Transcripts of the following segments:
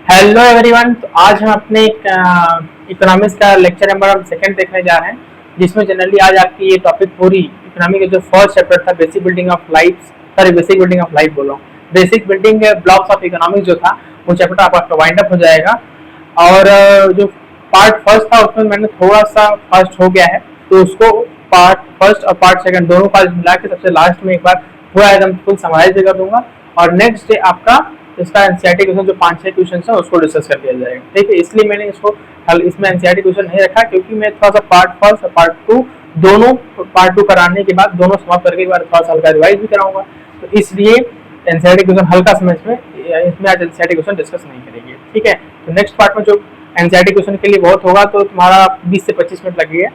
Hello everyone. तो आज हम अपने इकोनॉमिक्स का लेक्चर नंबर हम सेकंड देखने जा रहे हैं, जिसमें जनरली आज आपकी ये टॉपिक पूरी इकोनॉमी का जो फर्स्ट चैप्टर था basic building of life, sorry basic building of life बोलो, basic building blocks of economics जो था वो चैप्टर आपका वाइंड अप हो जाएगा। और जो पार्ट फर्स्ट था उसमें मैंने थोड़ा सा फर्स्ट हो गया है, तो उसको पार्ट फर्स्ट और पार्ट सेकंड दोनों का मिला के सबसे लास्ट में एक बार पूरा एकदम फुल समराइज कर दूंगा। और नेक्स्ट डे आपका इसका एनसीईआरटी क्वेश्चन जो 5-6 क्वेश्चन है उसको डिस्कस कर लिया जाएगा। ठीक है, इसलिए मैंने इसको इसमें एनसीईआरटी क्वेश्चन नहीं रखा, क्योंकि मैं थोड़ा सा पार्ट फर्स्ट और पार्ट टू दोनों पार्ट टू कराने के बाद दोनों समाप्त करके एक बार थोड़ा सा हल्का रिवाइज भी कराऊंगा। तो इसलिए एनसीईआरटी क्वेश्चन हल्का समय इसमें आज एनसीईआरटी क्वेश्चन डिस्कस नहीं करेंगे। ठीक है, तो नेक्स्ट पार्ट में जो एनसीईआरटी क्वेश्चन के लिए बहुत होगा तो तुम्हारा 20 से 25 मिनट लगेगा,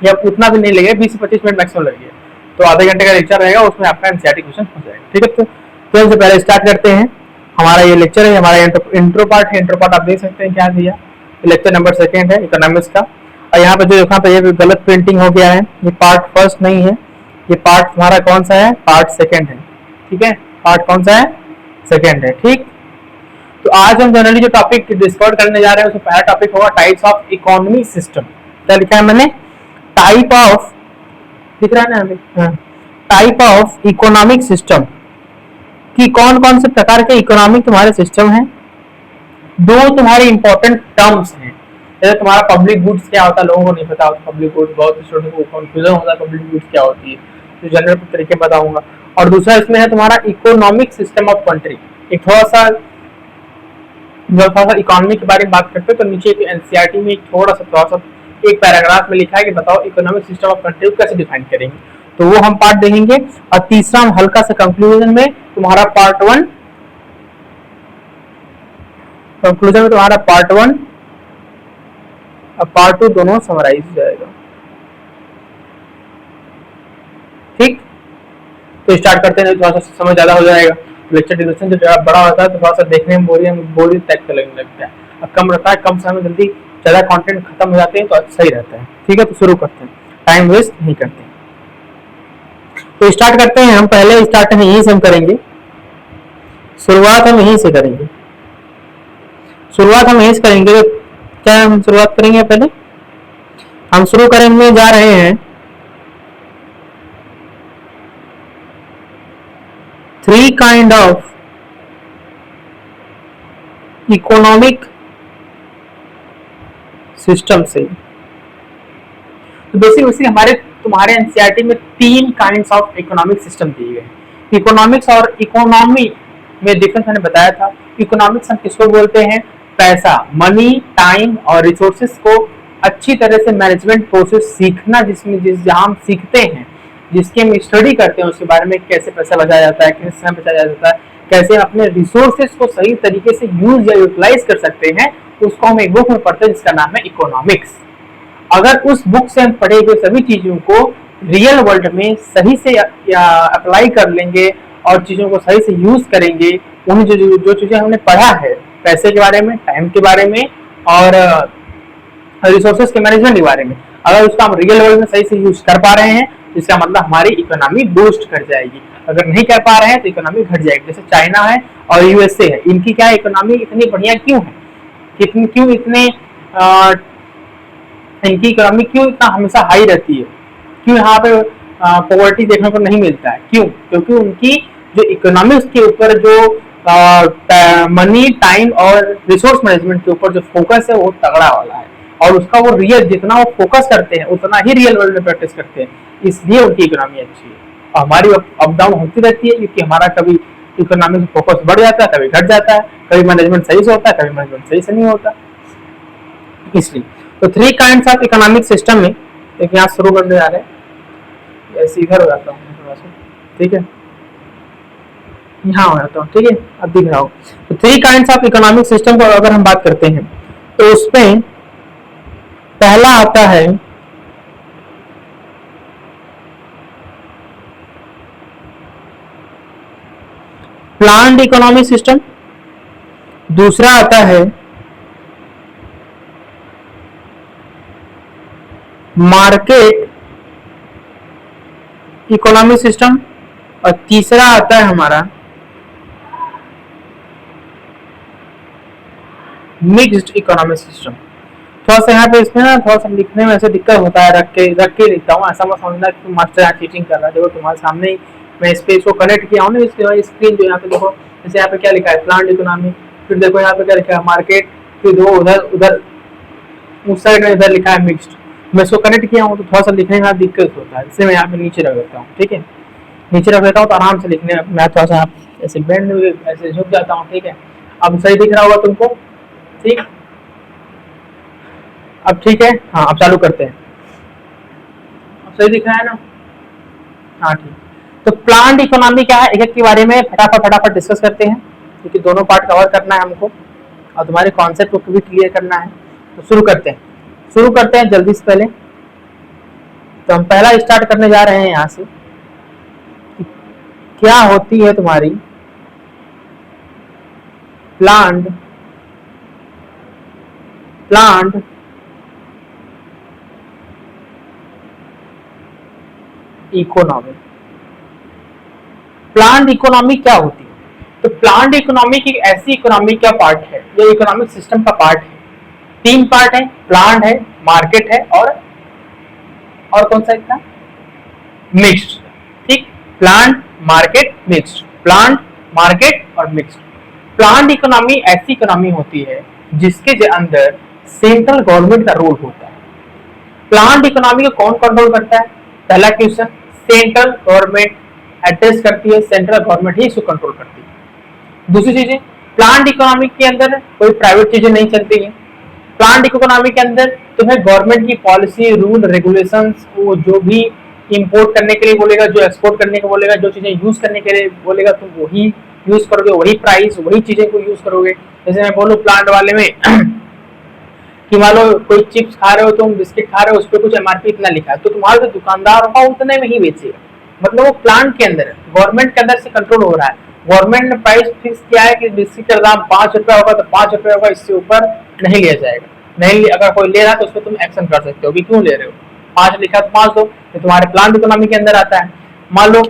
या उतना भी नहीं लगेगा, 20 से 25 मिनट मैक्सिमम लगेगा। तो आधे घंटे का लेक्चर रहेगा, उसमें आपका एनसीईआरटी क्वेश्चन हो जाएगा। ठीक है, तो सबसे पहले स्टार्ट करते हैं। हमारा ये लेक्चर है, हमारा इंट्रो पार्ट है। इंट्रो पार्ट आप देख सकते हैं क्या दिया, लेक्चर नंबर सेकंड है इकोनॉमिक्स का। और यहाँ पे जो यहाँ पे ये गलत प्रिंटिंग हो गया है, ये पार्ट फर्स्ट नहीं है, ये पार्ट हमारा कौन सा है, पार्ट सेकंड है। ठीक है, पार्ट कौन सा है, सेकंड है। ठीक, तो आज हम जनरली जो टॉपिक डिस्कवर करने जा रहे हैं उसमें पहला टॉपिक होगा टाइप्स ऑफ इकोनॉमिक सिस्टम। क्या लिखा है मैंने, टाइप ऑफ, दिख रहा है ना हमें, टाइप ऑफ इकोनॉमिक सिस्टम कि कौन कौन से प्रकार के इकोनॉमिक तुम्हारे सिस्टम हैं। दो तुम्हारे इंपॉर्टेंट टर्म्स हैं, जैसे तुम्हारा पब्लिक गुड्स क्या होता है, लोगों को नहीं पता होता पब्लिक गुड्स, बहुत स्टूडेंट को कंफ्यूजन होता है पब्लिक गुड्स क्या होती है, तो जनरल तरीके बताऊंगा। और दूसरा इसमें है तुम्हारा इकोनॉमिक सिस्टम ऑफ कंट्री। एक थोड़ा सा इकोनॉमी के बारे में बात करते हैं तो नीचे एनसीईआरटी में थोड़ा सा एक पैराग्राफ में लिखा है कि बताओ इकोनॉमिक सिस्टम ऑफ कंट्री को कैसे डिफाइन करेंगे, तो वो हम पार्ट देखेंगे। और तीसरा हम हल्का सा कंक्लूजन में तुम्हारा पार्ट वन, कंक्लूजन में तुम्हारा पार्ट वन और पार्ट टू दोनों समराइज हो जाएगा। ठीक, तो स्टार्ट करते हैं, थोड़ा सा समय ज्यादा हो जाएगा। लेक्चर ड्यूरेशन जो बड़ा होता है तो थोड़ा सा देखने में बोरिंग टाइप का लगने लगता है, और कम रहता है, कम समय में जल्दी ज्यादा कंटेंट खत्म हो जाते हैं तो सही रहता है। ठीक है, तो शुरू करते हैं, टाइम वेस्ट नहीं करते। तो स्टार्ट करते हैं हम, पहले स्टार्ट हम यहीं से हम करेंगे, शुरुआत हम यहीं से करेंगे, शुरुआत हम यहीं से करेंगे। तो क्या हम शुरुआत करेंगे, पहले हम शुरू करने जा रहे हैं 3 काइंड ऑफ इकोनॉमिक सिस्टम से। तो बेसिकली हमारे तुम्हारे एनसीईआरटी में 3 काइंड्स ऑफ इकोनॉमिक सिस्टम दिए गए। इकोनॉमिक्स और इकोनॉमी में डिफरेंस मैंने बताया था। इकोनॉमिक्स हम किसको बोलते हैं, पैसा, मनी, टाइम और रिसोर्सेज को अच्छी तरह से मैनेजमेंट प्रोसेस सीखना, जहाँ हम सीखते हैं, जिसकी हम स्टडी करते हैं उसके बारे में, कैसे पैसा बचाया जाता है, कैसे समय बचाया जाता है, कैसे अपने रिसोर्सेज को सही तरीके से यूज या यूटिलाइज कर सकते हैं, उसको हम एक बुक में पढ़ते हैं जिसका नाम है इकोनॉमिक्स। अगर उस बुक से हम पढ़े हुए सभी चीजों को रियल वर्ल्ड में सही से अप्लाई कर लेंगे और चीजों को सही से यूज करेंगे, उन्हें जो चीजें हमने पढ़ा है पैसे के बारे में, टाइम के बारे में और रिसोर्सेज के मैनेजमेंट के बारे में, अगर उसका हम रियल वर्ल्ड में सही से यूज कर पा रहे हैं तो इसका मतलब हमारी इकोनॉमी बूस्ट कर जाएगी। अगर नहीं कर पा रहे हैं तो इकोनॉमी घट जाएगी। जैसे चाइना है और यूएसए है, इनकी क्या इकोनॉमी इतनी बढ़िया क्यों है, क्यों इतने इनकी इकोनॉमी क्यों इतना हमेशा हाई रहती है, क्यों यहाँ पे पॉवर्टी देखने को नहीं मिलता है, क्यों, क्योंकि उनकी जो इकोनॉमिक्स के ऊपर जो मनी, टाइम और रिसोर्स मैनेजमेंट के ऊपर जो फोकस है वो तगड़ा वाला है, और उसका वो रियल जितना वो फोकस करते हैं उतना ही रियल वर्ल्ड में प्रैक्टिस करते हैं, इसलिए उनकी इकोनॉमी अच्छी है। और हमारी अप डाउन होती रहती है, क्योंकि हमारा कभी इकोनॉमिक फोकस बढ़ जाता है, कभी घट जाता है, कभी मैनेजमेंट सही से होता है, कभी मैनेजमेंट सही से नहीं होता, इसलिए। तो 3 काइंड्स ऑफ इकोनॉमिक सिस्टम में एक यहाँ शुरू करने जा रहे हैं, ऐसे इधर हो जाता हूँ थोड़ा सा, ठीक है, यहाँ हो जाता हूँ, ठीक है, अब दिख रहा हो। तो 3 काइंड्स ऑफ इकोनॉमिक सिस्टम को अगर हम बात करते हैं तो उसमें पहला आता है प्लान्ड इकोनॉमिक सिस्टम, दूसरा आता है मार्केट इकोनॉमिक सिस्टम, और तीसरा आता है हमारा मिक्स्ड इकोनॉमिक सिस्टम। थोड़ा सा यहाँ पे इसमें ना थोड़ा सा लिखने में ऐसे दिक्कत होता है, रख के लिखता हूँ, ऐसा मत समझना कि मास्टर यहाँ चीटिंग कर रहा है। देखो तुम्हारे सामने ही मैं इस पे इसको कनेक्ट किया हूँ ना, इसके स्क्रीन जो यहाँ पे देखो, जैसे यहाँ पे क्या लिखा है, प्लांट इकोनॉमी, फिर देखो यहाँ पे क्या लिखा है, मार्केट, फिर दो उधर उधर उस साइड में इधर लिखा है मिक्स्ड। मैं इसको कनेक्ट किया हूँ तो थोड़ा सा लिखने में दिक्कत होता है, इसलिए मैं यहाँ पे नीचे रख देता हूँ। ठीक है, नीचे रख देता हूँ तो आराम से लिखने में मैं थोड़ा सा ऐसे बेंड ऐसे झुक जाता हूँ। ठीक है, अब सही दिख रहा होगा तुमको? ठीक, अब ठीक है, हाँ अब चालू करते हैं। अब सही दिख रहा है ना? हाँ ठीक। तो प्लांट इकोनॉमी क्या है, एक एक के बारे में फटाफट डिस्कस करते हैं, क्योंकि दोनों पार्ट कवर करना है हमको और तुम्हारे कॉन्सेप्ट को भी क्लियर करना है। तो शुरू करते हैं जल्दी से। पहले तो हम पहला स्टार्ट करने जा रहे हैं यहाँ से, क्या होती है तुम्हारी प्लांट इकोनॉमी। प्लांट इकोनॉमी क्या होती है? तो प्लांट इकोनॉमी की ऐसी इकोनॉमी का पार्ट है, ये इकोनॉमिक सिस्टम का पार्ट है। तीन पार्ट है, प्लांट है, मार्केट है और कौन सा इतना मिक्स्ड। ठीक, plant market mixed, plant market और मिक्स्ड। प्लांट इकोनॉमी ऐसी इकोनॉमी होती है जिसके अंदर सेंट्रल गवर्नमेंट का रोल होता है। प्लांट इकोनॉमी को कौन कंट्रोल करता है? पहला क्वेश्चन, सेंट्रल गवर्नमेंट एड्रेस करती है, सेंट्रल गवर्नमेंट ही इसको कंट्रोल करती है। दूसरी चीजें, प्लांट इकोनॉमी के अंदर कोई प्राइवेट चीजें नहीं चलती है। प्लांट इकोनॉमी के अंदर तुम्हें गवर्नमेंट की पॉलिसी, रूल, रेगुलेशंस, वो जो भी इंपोर्ट करने के लिए बोलेगा, जो एक्सपोर्ट करने को बोलेगा, जो चीजें यूज करने के लिए बोलेगा तुम वही यूज करोगे, वही प्राइस, वही चीजें को यूज करोगे। जैसे मैं बोलूँ प्लांट वाले में कि मान लो कोई चिप्स खा रहे हो, तुम बिस्किट खा रहे हो, उस पर कुछ एमआरपी इतना लिखा है, तो तुम्हारा जो दुकानदार होगा उतने में ही बेचेगा। मतलब वो प्लांट के अंदर है, गवर्नमेंट के अंदर से कंट्रोल हो रहा है। गवर्नमेंट ने प्राइस फिक्स किया है कि बिस्किट का दाम 5 रुपया होगा तो 5 रुपया होगा, इससे ऊपर नहीं लिया जाएगा। नहीं, अगर कोई ले रहा है तो उस पर तुम एक्शन कर सकते हो कि क्यों ले रहे हो, 5 लिखा तो 5 दो, तो तुम्हारे प्लांट इकोनॉमी के अंदर आता है। मान लो,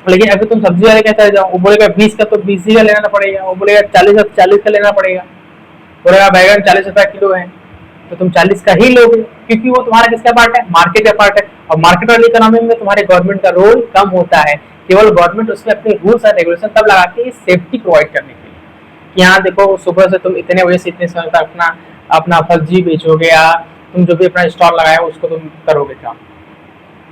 लेकिन अगर तुम सब्जी वाले के चले जाओ, वो बोलेगा 20 का तो 20 ही का लेना पड़ेगा, वो बोलेगा 40 का 40 का लेना पड़ेगा, बोलेगा बैगन 40 रुपया किलो है तो तुम 40 का ही लोगे, क्योंकि वो तुम्हारा किसका पार्ट है? मार्केट का पार्ट है। और मार्केट वाली इकोनॉमी में तुम्हारे गवर्नमेंट का रोल कम होता है। केवल गवर्नमेंट उसमें अपने रूल्स और रेगुलेशन तब लगाती है सेफ्टी प्रोवाइड करने के लिए। यहाँ देखो, सुबह से तुम इतने बजे से इतने समय तक अपना सब्जी बेचोगे या तुम जो भी अपना स्टॉल लगाया उसको तुम करोगे काम,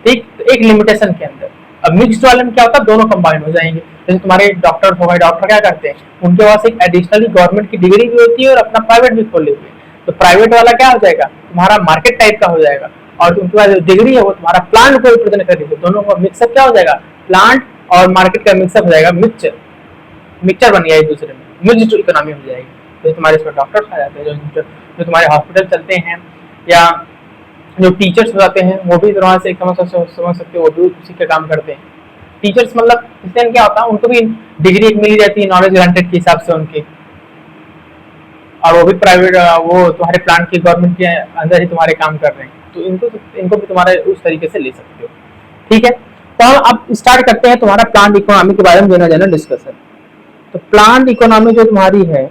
ठीक, तो एक लिमिटेशन के अंदर। अब मिक्स्ड वाले में क्या होता है, दोनों कंबाइन हो जाएंगे। जैसे तुम्हारे डॉक्टर हो गए, डॉक्टर क्या करते हैं, उनके पास एक एडिशनली गवर्नमेंट की डिग्री भी होती है और अपना प्राइवेट भी खोले हुए। तो प्राइवेट वाला क्या हो जाएगा, तुम्हारा मार्केट टाइप का हो जाएगा, और उनके पास जो डिग्री है वो तुम्हारा प्लांट को रिप्रेजेंट करेगी। दोनों का मिक्सअप क्या हो जाएगा, प्लांट और मार्केट का मिक्सअप हो जाएगा, मिक्सचर बन गया एक दूसरे में, मिक्स्ड इकोनॉमी हो जाएगी। तो तुम्हारे इसमें डॉक्टर्स आ जाते हैं, जो तुम्हारे हॉस्पिटल चलते हैं, या जो टीचर्स हो जाते हैं वो भी तुम्हारे से समझ सकते हो, वो भी उसी का काम करते हैं। टीचर्स मतलब इसमें क्या होता है, उनको भी डिग्री एक मिली रहती है नॉलेज ग्रांटेड के हिसाब से उनके, और वो भी प्राइवेट, वो तुम्हारे प्लांट की गवर्नमेंट के अंदर ही तुम्हारे काम कर रहे हैं, तो इनको भी तुम्हारे उस तरीके से ले सकते हो। ठीक है, तो हम अब स्टार्ट करते हैं तुम्हारा प्लांट इकोनॉमी के बारे में देना जाना डिस्कशन। तो प्लांट इकोनॉमी जो तुम्हारी है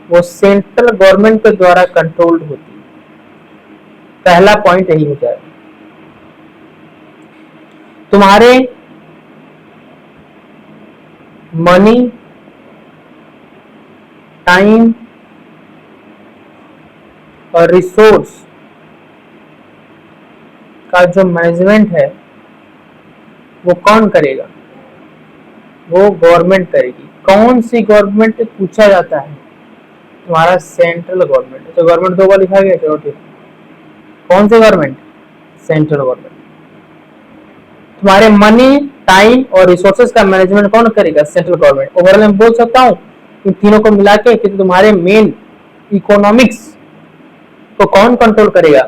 वो सेंट्रल गवर्नमेंट के द्वारा कंट्रोल्ड होती है। पहला पॉइंट यही हो जाएगा। तुम्हारे मनी, टाइम और रिसोर्स का जो मैनेजमेंट है वो कौन करेगा, वो गवर्नमेंट करेगी। कौन सी गवर्नमेंट पूछा जाता है, तुम्हारा सेंट्रल गवर्नमेंट। तो गवर्नमेंट दो बार लिखा गया, चलो ठीक, कौन सी गवर्नमेंट, सेंट्रल गवर्नमेंट। तुम्हारे मनी, टाइम और रिसोर्सेज का मैनेजमेंट कौन करेगा, सेंट्रल गवर्नमेंट। ओवरऑल मैं बोल सकता हूँ इन तीनों को मिला के कि तुम्हारे मेन इकोनॉमिक्स को कौन कंट्रोल करेगा,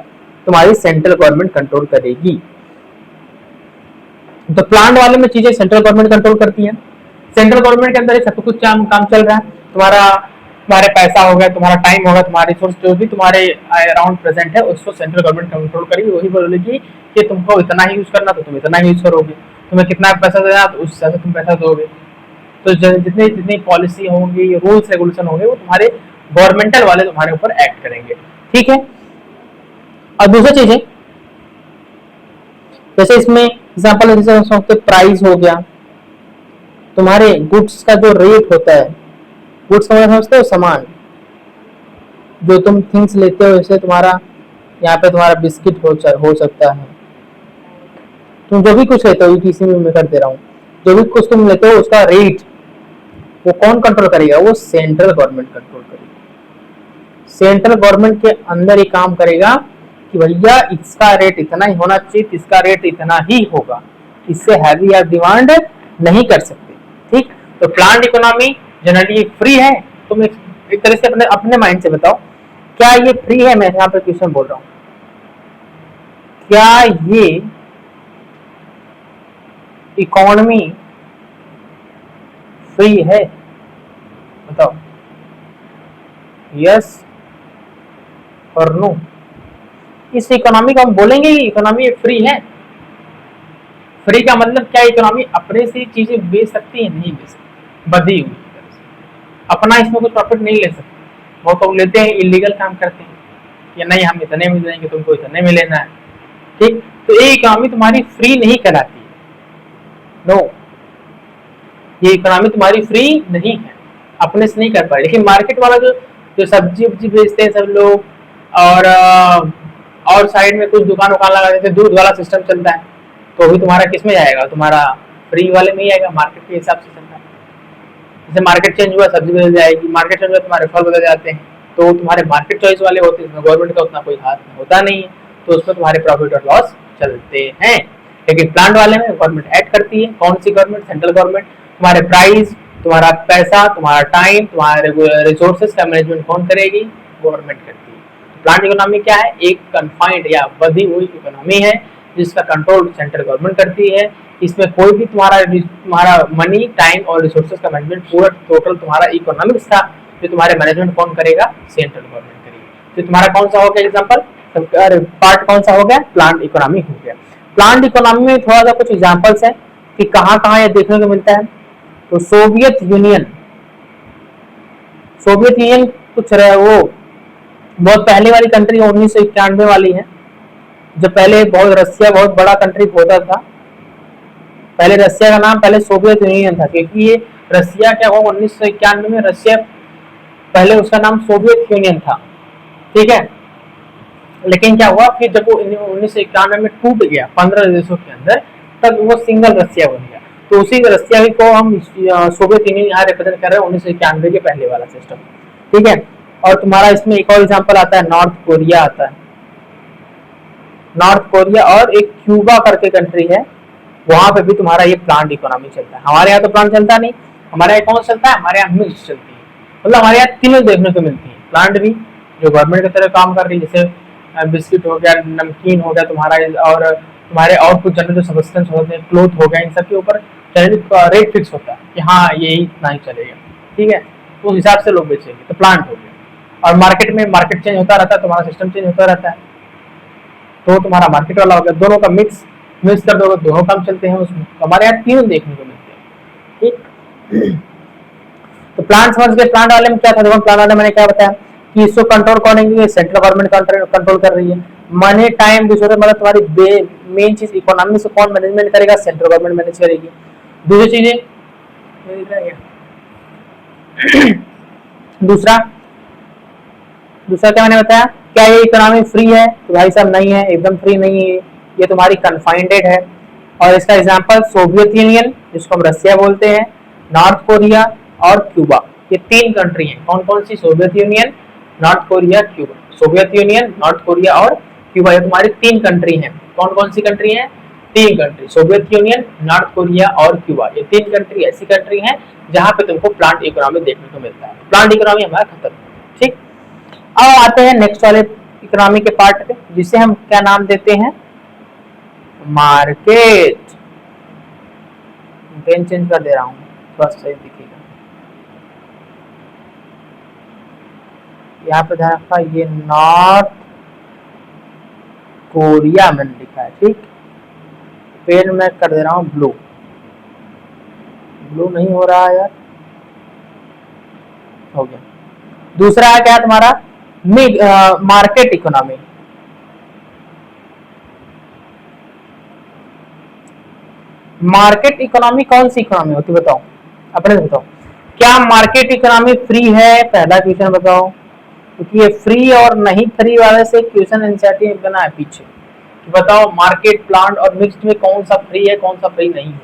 तुम्हारी सेंट्रल गवर्नमेंट कंट्रोल करेगी। तो प्लांट वाले में चीजें सेंट्रल गवर्नमेंट कंट्रोल करती है। सेंट्रल गवर्नमेंट के अंदर सब कुछ काम चल रहा है। तुम्हारे पैसा हो गया, तुम्हारा टाइम होगा, तुम्हारे रिसोर्स जो भी तुम्हारे अराउंड प्रेजेंट है उसको सेंट्रल गवर्नमेंट कंट्रोल करेगी। वही बोलेगी कि तुमको इतना ही यूज करना तो तुम इतना ही यूज करोगे, तुम्हें कितना पैसा देना तो उस हिसाब से तुम पैसा दोगे। तो जितने जितनी पॉलिसी होंगी, रूल्स रेगुलेशन होंगे, वो तुम्हारे गवर्नमेंटल वाले तुम्हारे ऊपर एक्ट करेंगे। ठीक है। और दूसरी चीजें जैसे इसमें एग्जाम्पल जैसे प्राइस हो गया, तुम्हारे गुड्स का जो रेट होता है, गुड्स का समझते हो, सामान जो तुम थिंग्स लेते हो, जैसे तुम्हारा यहाँ पे तुम्हारा बिस्किट हो सकता है, तुम जो भी कुछ लेते हो, यूटीसी में मैं कर दे रहा हूँ, जो भी कुछ तुम लेते हो उसका रेट वो कौन कंट्रोल करेगा? वो सेंट्रल गवर्नमेंट कंट्रोल करेगी। सेंट्रल गवर्नमेंट के अंदर ये काम करेगा कि भैया इसका रेट इतना ही होना चाहिए, इसका रेट इतना ही होगा, इससे हैवी आप डिमांड नहीं कर सकते। ठीक। तो प्लांट इकोनॉमी जनरली फ्री है। तुम एक तरह से अपने अपने माइंड से बताओ, क्या ये फ्री है? मैं यहाँ पे क्वेश्चन बोल रहा हूँ, क्या ये इकोनॉमी फ्री है? बताओ, यस और नो। इस इकोनॉमी को हम बोलेंगे कि इकोनॉमी फ्री है। फ्री का मतलब क्या? इकोनॉमी अपने से चीजें बेच सकती है? नहीं बेच सकती, बधी हुई अपना इसमें कुछ प्रॉफिट नहीं ले सकते। बहुत लोग लेते हैं, इलीगल काम करते हैं, या नहीं हम इतने में देंगे, तुमको इतने में लेना है। ठीक। तो ये इकोनॉमी तुम्हारी फ्री नहीं कहलाती है। नो, ये इकोनॉमी तुम्हारी फ्री नहीं है, अपने से नहीं कर पाए। लेकिन मार्केट वाला जो जो सब्जी उब्जी बेचते हैं सब लोग, और साइड में कुछ दुकान उकान लगा देते हैं, दूध वाला सिस्टम चलता है, तो भी तुम्हारा किस में जाएगा? तुम्हारा फ्री वाले में ही आएगा, मार्केट के हिसाब से चलता है। जैसे मार्केट चेंज हुआ सब्जी बदल जाएगी, मार्केट चेंज हुआ तुम्हारे फल बदल जाते हैं, तो तुम्हारे मार्केट चॉइस वाले होते हैं, गवर्नमेंट का उतना कोई हाथ होता नहीं है, तो उसमें तुम्हारे प्रॉफिट और लॉस चलते हैं। लेकिन प्लांट वाले में गवर्नमेंट ऐड करती है। कौन सी गवर्नमेंट? Central government. तुम्हारे प्राइस, तुम्हारा पैसा, तुम्हारा टाइम, तुम्हारे रिसोर्सेज का मैनेजमेंट कौन करेगी? गवर्नमेंट करती है। तो प्लांट इकोनॉमी क्या है? एक कन्फाइंड या बधी हुई इकोनॉमी है जिसका कंट्रोल सेंट्रल गवर्नमेंट करती है। इसमें कोई भी तुम्हारा मनी, टाइम और रिसोर्सेज का मैनेजमेंट पूरा टोटल तुम्हारा इकोनॉमिक्स था, जो तुम्हारे मैनेजमेंट कौन करेगा? सेंट्रल गवर्नमेंट करेगी। तो तुम्हारा कौन सा हो गया एग्जाम्पल? पार्ट कौन सा हो गया? प्लांट इकोनॉमी हो गया। प्लांट इकोनॉमी में थोड़ा सा कुछ एग्जाम्पल्स है कि कहाँ कहाँ ये देखने को मिलता है। तो सोवियत यूनियन कुछ रहे, वो बहुत पहले वाली कंट्री 1991 वाली है। जो पहले रसिया बहुत बड़ा कंट्री होता था, पहले रसिया का नाम पहले सोवियत यूनियन था, क्योंकि ये रसिया क्या हुआ 1991 में, रसिया पहले उसका नाम सोवियत यूनियन था। ठीक है। लेकिन क्या हुआ, फिर जब वो 1991 में टूट गया 15 देशों के अंदर, तब वो सिंगल रसिया बन गया। तो उसी रसिया को हम सोवियत यूनियन यहाँ रिप्रेजेंट कर रहे हैं 1991 के पहले वाला सिस्टम। ठीक है। और तुम्हारा इसमें एक और एग्जाम्पल आता है, नॉर्थ कोरिया आता है। नॉर्थ कोरिया और एक क्यूबा करके कंट्री है, वहां पे भी तुम्हारा ये प्लांट इकोनॉमी चलता है। हमारे यहाँ तो प्लांट चलता नहीं, हमारे यहाँ कौन चलता है? हमारे यहाँ मिक्स चलती है। मतलब हमारे यहाँ तीनों देखने को मिलती है, प्लांट भी जो गवर्नमेंट की तरह काम कर रही है, जैसे बिस्किट हो गया, नमकीन हो गया तुम्हारा, और तुम्हारे और कुछ जनरल जो सब्सटेंस होते हैं, क्लोथ हो गया, इन सब के ऊपर रेट फिक्स होता है कि हाँ यही इतना ही चलेगा। ठीक है। तो उस हिसाब से लोग बेचेंगे, तो प्लांट हो गया। और मार्केट में मार्केट चेंज होता रहता है, तुम्हारा सिस्टम चेंज होता रहता है, तो तुम्हारा मार्केट वाला हो गया। दोनों का मिक्स कर दोगे, दोनों काम चलते हैं उसमें। तो हमारे यहाँ तीनों देखने को मिलते हैं। ठीक। तो प्लांट समझ गए। प्लांट वाले में क्या था? देखो प्लांट वाले मैंने क्या बताया कि इसको कंट्रोल कौन है? सेंट्रल गवर्नमेंट कंट्रोल कर रही है। मनी, टाइम, रिसोर्स, मतलब तुम्हारी मेन चीज इकोनॉमी से कौन मैनेजमेंट करेगा? सेंट्रल गवर्नमेंट मैनेज करेगी। दूसरी चीजें दूसरा क्या मैंने बताया, क्या ये इकोनॉमी फ्री है? तो भाई साहब नहीं है, एकदम फ्री नहीं है, ये तुम्हारी कन्फाइंडेड है। और इसका एग्जांपल सोवियत यूनियन, जिसको हम रसिया बोलते हैं, नॉर्थ कोरिया और क्यूबा, ये तीन कंट्री हैं। कौन कौन सी? Soviet Union, North Korea, Cuba. Soviet Union, North Korea और क्यूबा, ये तुम्हारी तीन कंट्री हैं। कौन कौन सी कंट्री हैं? तीन country, Soviet Union, North Korea और क्यूबा। ये तीन कंट्री ऐसी कंट्री हैं जहां पे तुमको प्लांट इकोनॉमी देखने को मिलता है। प्लांट इकोनॉमी हमारा खत्म। ठीक। अब आते हैं नेक्स्ट वाले इकोनॉमी के पार्ट पे, जिसे हम क्या नाम देते हैं? मार्केट। पेन चेंज कर दे रहा हूँ, थोड़ा सही दिखेगा। यहाँ पे ध्यान रखा, ये नॉर्थ कोरिया मैंने लिखा है। ठीक। पेन मैं कर दे रहा हूँ ब्लू ब्लू नहीं हो रहा यार, हो गया। दूसरा है क्या तुम्हारा, मार्केट इकोनॉमी। मार्केट इकोनॉमी कौन सी इकोनॉमी होती है बताओ, अपने बताओ। क्या मार्केट इकोनॉमी फ्री है, पहला क्वेश्चन बताओ, क्योंकि ये फ्री और नहीं फ्री वाले से क्वेश्चन एनसीईआरटी बना है पीछे। तो बताओ मार्केट, प्लांट और मिक्स्ड में कौन सा फ्री है, कौन सा फ्री नहीं है,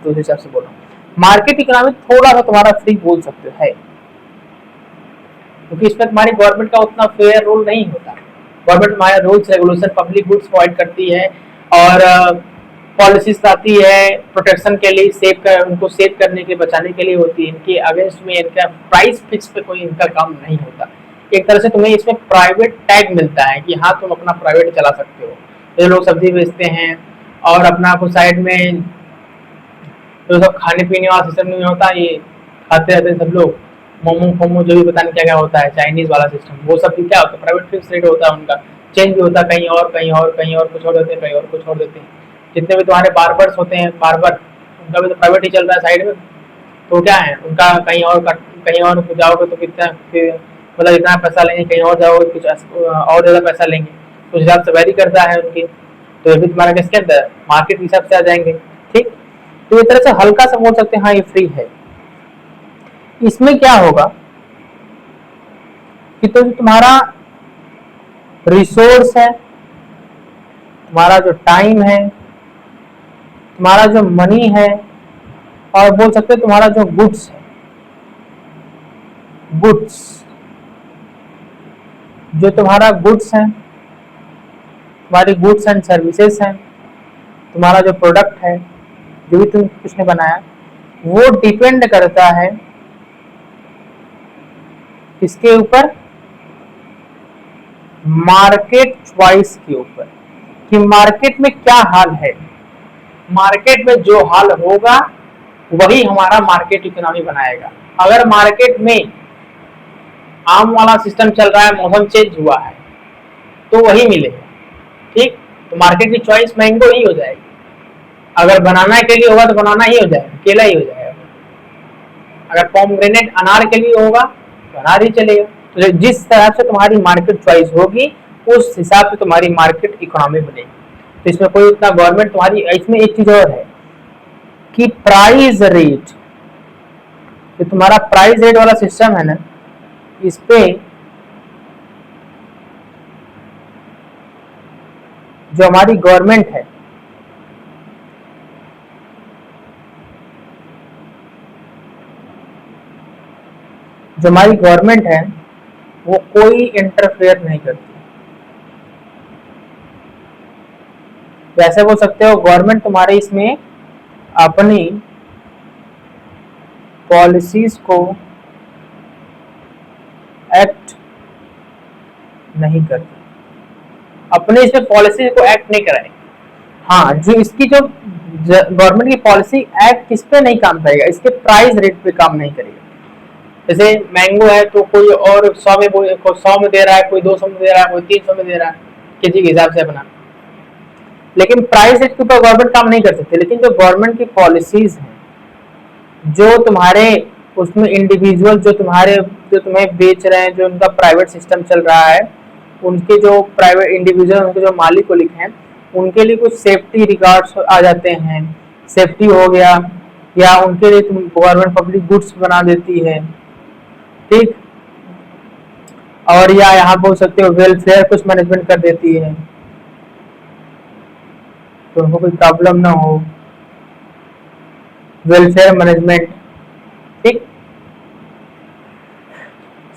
तो उस हिसाब से बोलो। मार्केट इकोनॉमी थोड़ा सा तुम्हारा फ्री बोल सकते हो है, क्योंकि इसमें तुम्हारी गवर्नमेंट का उतना फेयर रोल नहीं होता। गवर्नमेंट तुम्हारे rules regulation, public goods provide करती है और पॉलिसीज आती है प्रोटेक्शन के लिए, उनको सेव करने के, बचाने के लिए होती है। इनके अगेंस्ट में इनका प्राइस फिक्स पे कोई इनका काम नहीं होता। एक तरह से तुम्हें इसमें प्राइवेट टैग मिलता है कि हाँ तुम अपना प्राइवेट चला सकते हो। जो लोग सब्जी बेचते हैं और अपना कुछ साइड में जो सब खाने पीने वाला सिस्टम नहीं होता, ये खाते रहते हैं सब लोग, मोमो फोमो जो भी पता नहीं क्या क्या होता है, चाइनीज वाला सिस्टम, वो सब भी क्या होता है, प्राइवेट फिक्स रेट होता है उनका, चेंज भी होता है, कहीं और कहीं और कहीं और कुछ और देते हैं, कहीं और कुछ और देते हैं। जितने भी तुम्हारे बार्बर्स होते हैं, बार्बर, उनका भी तो प्राइवेट ही चल रहा है साइड में, तो क्या है उनका कहीं और कहीं और जाओगे तो कितना मतलब इतना पैसा लेंगे, कहीं और जाओगे कुछ और ज़्यादा पैसा लेंगे, उस हिसाब से वैरी करता है उनकी। तो ये भी तुम्हारा किसके अंदर, मार्केट के हिसाब से आ जाएंगे। ठीक, तो इस तरह से हल्का सा बोल सकते हैं हाँ ये फ्री है। इसमें क्या होगा कि तो तुम्हारा रिसोर्स है, तुम्हारा जो टाइम है, तुम्हारा जो मनी है, और बोल सकते हो तुम्हारा जो गुड्स है, गुड्स, जो तुम्हारा गुड्स है, तुम्हारी गुड्स एंड सर्विसेज हैं, तुम्हारा जो प्रोडक्ट है, जो भी तुम कुछ ने बनाया, वो डिपेंड करता है किसके ऊपर, मार्केट चॉइस के ऊपर, कि मार्केट में क्या हाल है। मार्केट में जो हाल होगा वही हमारा मार्केट इकोनॉमी बनाएगा। अगर मार्केट में आम वाला सिस्टम चल रहा है, मौसम चेंज हुआ है, तो वही मिलेगा। ठीक, तो मार्केट की चॉइस मैंगो ही हो जाएगी। अगर बनाना के लिए होगा तो बनाना ही हो जाएगा, केला ही हो जाएगा। अगर पोमग्रेनेट अनार के लिए होगा तो अनार ही चलेगा। तो जिस तरह से तुम्हारी मार्केट चॉइस होगी उस हिसाब से तुम्हारी मार्केट इकोनॉमी बनेगी। तो इसमें कोई उतना गवर्नमेंट तुम्हारी, इसमें एक चीज और है कि प्राइस रेट, जो तुम्हारा प्राइस रेट वाला सिस्टम है ना, इस पे जो हमारी गवर्नमेंट है, जो हमारी गवर्नमेंट है वो कोई इंटरफेयर नहीं करती। वैसे बोल सकते हो गवर्नमेंट तुम्हारे इसमें अपनी पॉलिसीज को एक्ट नहीं करती, अपने इसमें पॉलिसी को एक्ट नहीं कराएगी। हाँ, जो इसकी जो गवर्नमेंट की पॉलिसी एक्ट किस पे नहीं काम करेगा, इसके प्राइस रेट पे काम नहीं करेगा। जैसे मैंगो है तो कोई और 100 में, कोई 100 में दे रहा है, कोई 200 में दे रहा है, कोई 300 में दे रहा है, केजी के हिसाब से अपना। लेकिन प्राइस रेट के ऊपर गवर्नमेंट काम नहीं कर सकती। लेकिन जो गवर्नमेंट की पॉलिसीज हैं, जो तुम्हारे उसमें इंडिविजुअल, जो तुम्हें बेच रहे हैं, जो उनका प्राइवेट सिस्टम चल रहा है, उनके जो प्राइवेट इंडिविजुअल, उनके जो मालिक हैं, उनके लिए कुछ सेफ्टी रिगार्ड्स आ जाते हैं, सेफ्टी हो गया, या उनके लिए गवर्नमेंट पब्लिक गुड्स बना देती है। ठीक, और या यहाँ बोल सकते हो वेलफेयर कुछ मैनेजमेंट कर देती है, तो उनको कोई प्रॉब्लम ना हो, वेलफेयर मैनेजमेंट, ठीक,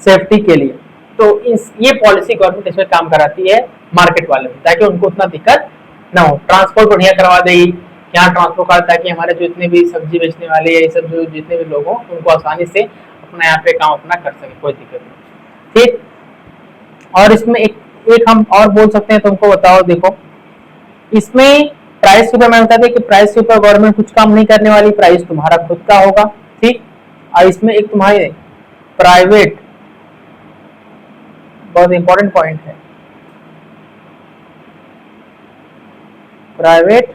सेफ्टी के लिए। तो ये पॉलिसी गवर्नमेंट इसमें काम कराती है मार्केट वाले में, ताकि उनको उतना दिक्कत ना हो। ट्रांसपोर्ट बढ़िया करवा देगी, यहाँ ट्रांसपोर्ट कर, ताकि हमारे जो इतने भी सब्जी बेचने वाले, ये सब जो जितने भी लोग हों, उनको आसानी से अपना यहाँ पे काम अपना कर सके, कोई दिक्कत नहीं। ठीक, और इसमें एक हम और बोल सकते हैं, तुमको बताओ, देखो इसमें प्राइस के ऊपर मैंने बता दिया कि प्राइस के ऊपर गवर्नमेंट कुछ काम नहीं करने वाली, प्राइस तुम्हारा खुद का होगा। ठीक, और इसमें एक तुम्हारे प्राइवेट, बहुत इंपॉर्टेंट पॉइंट है, प्राइवेट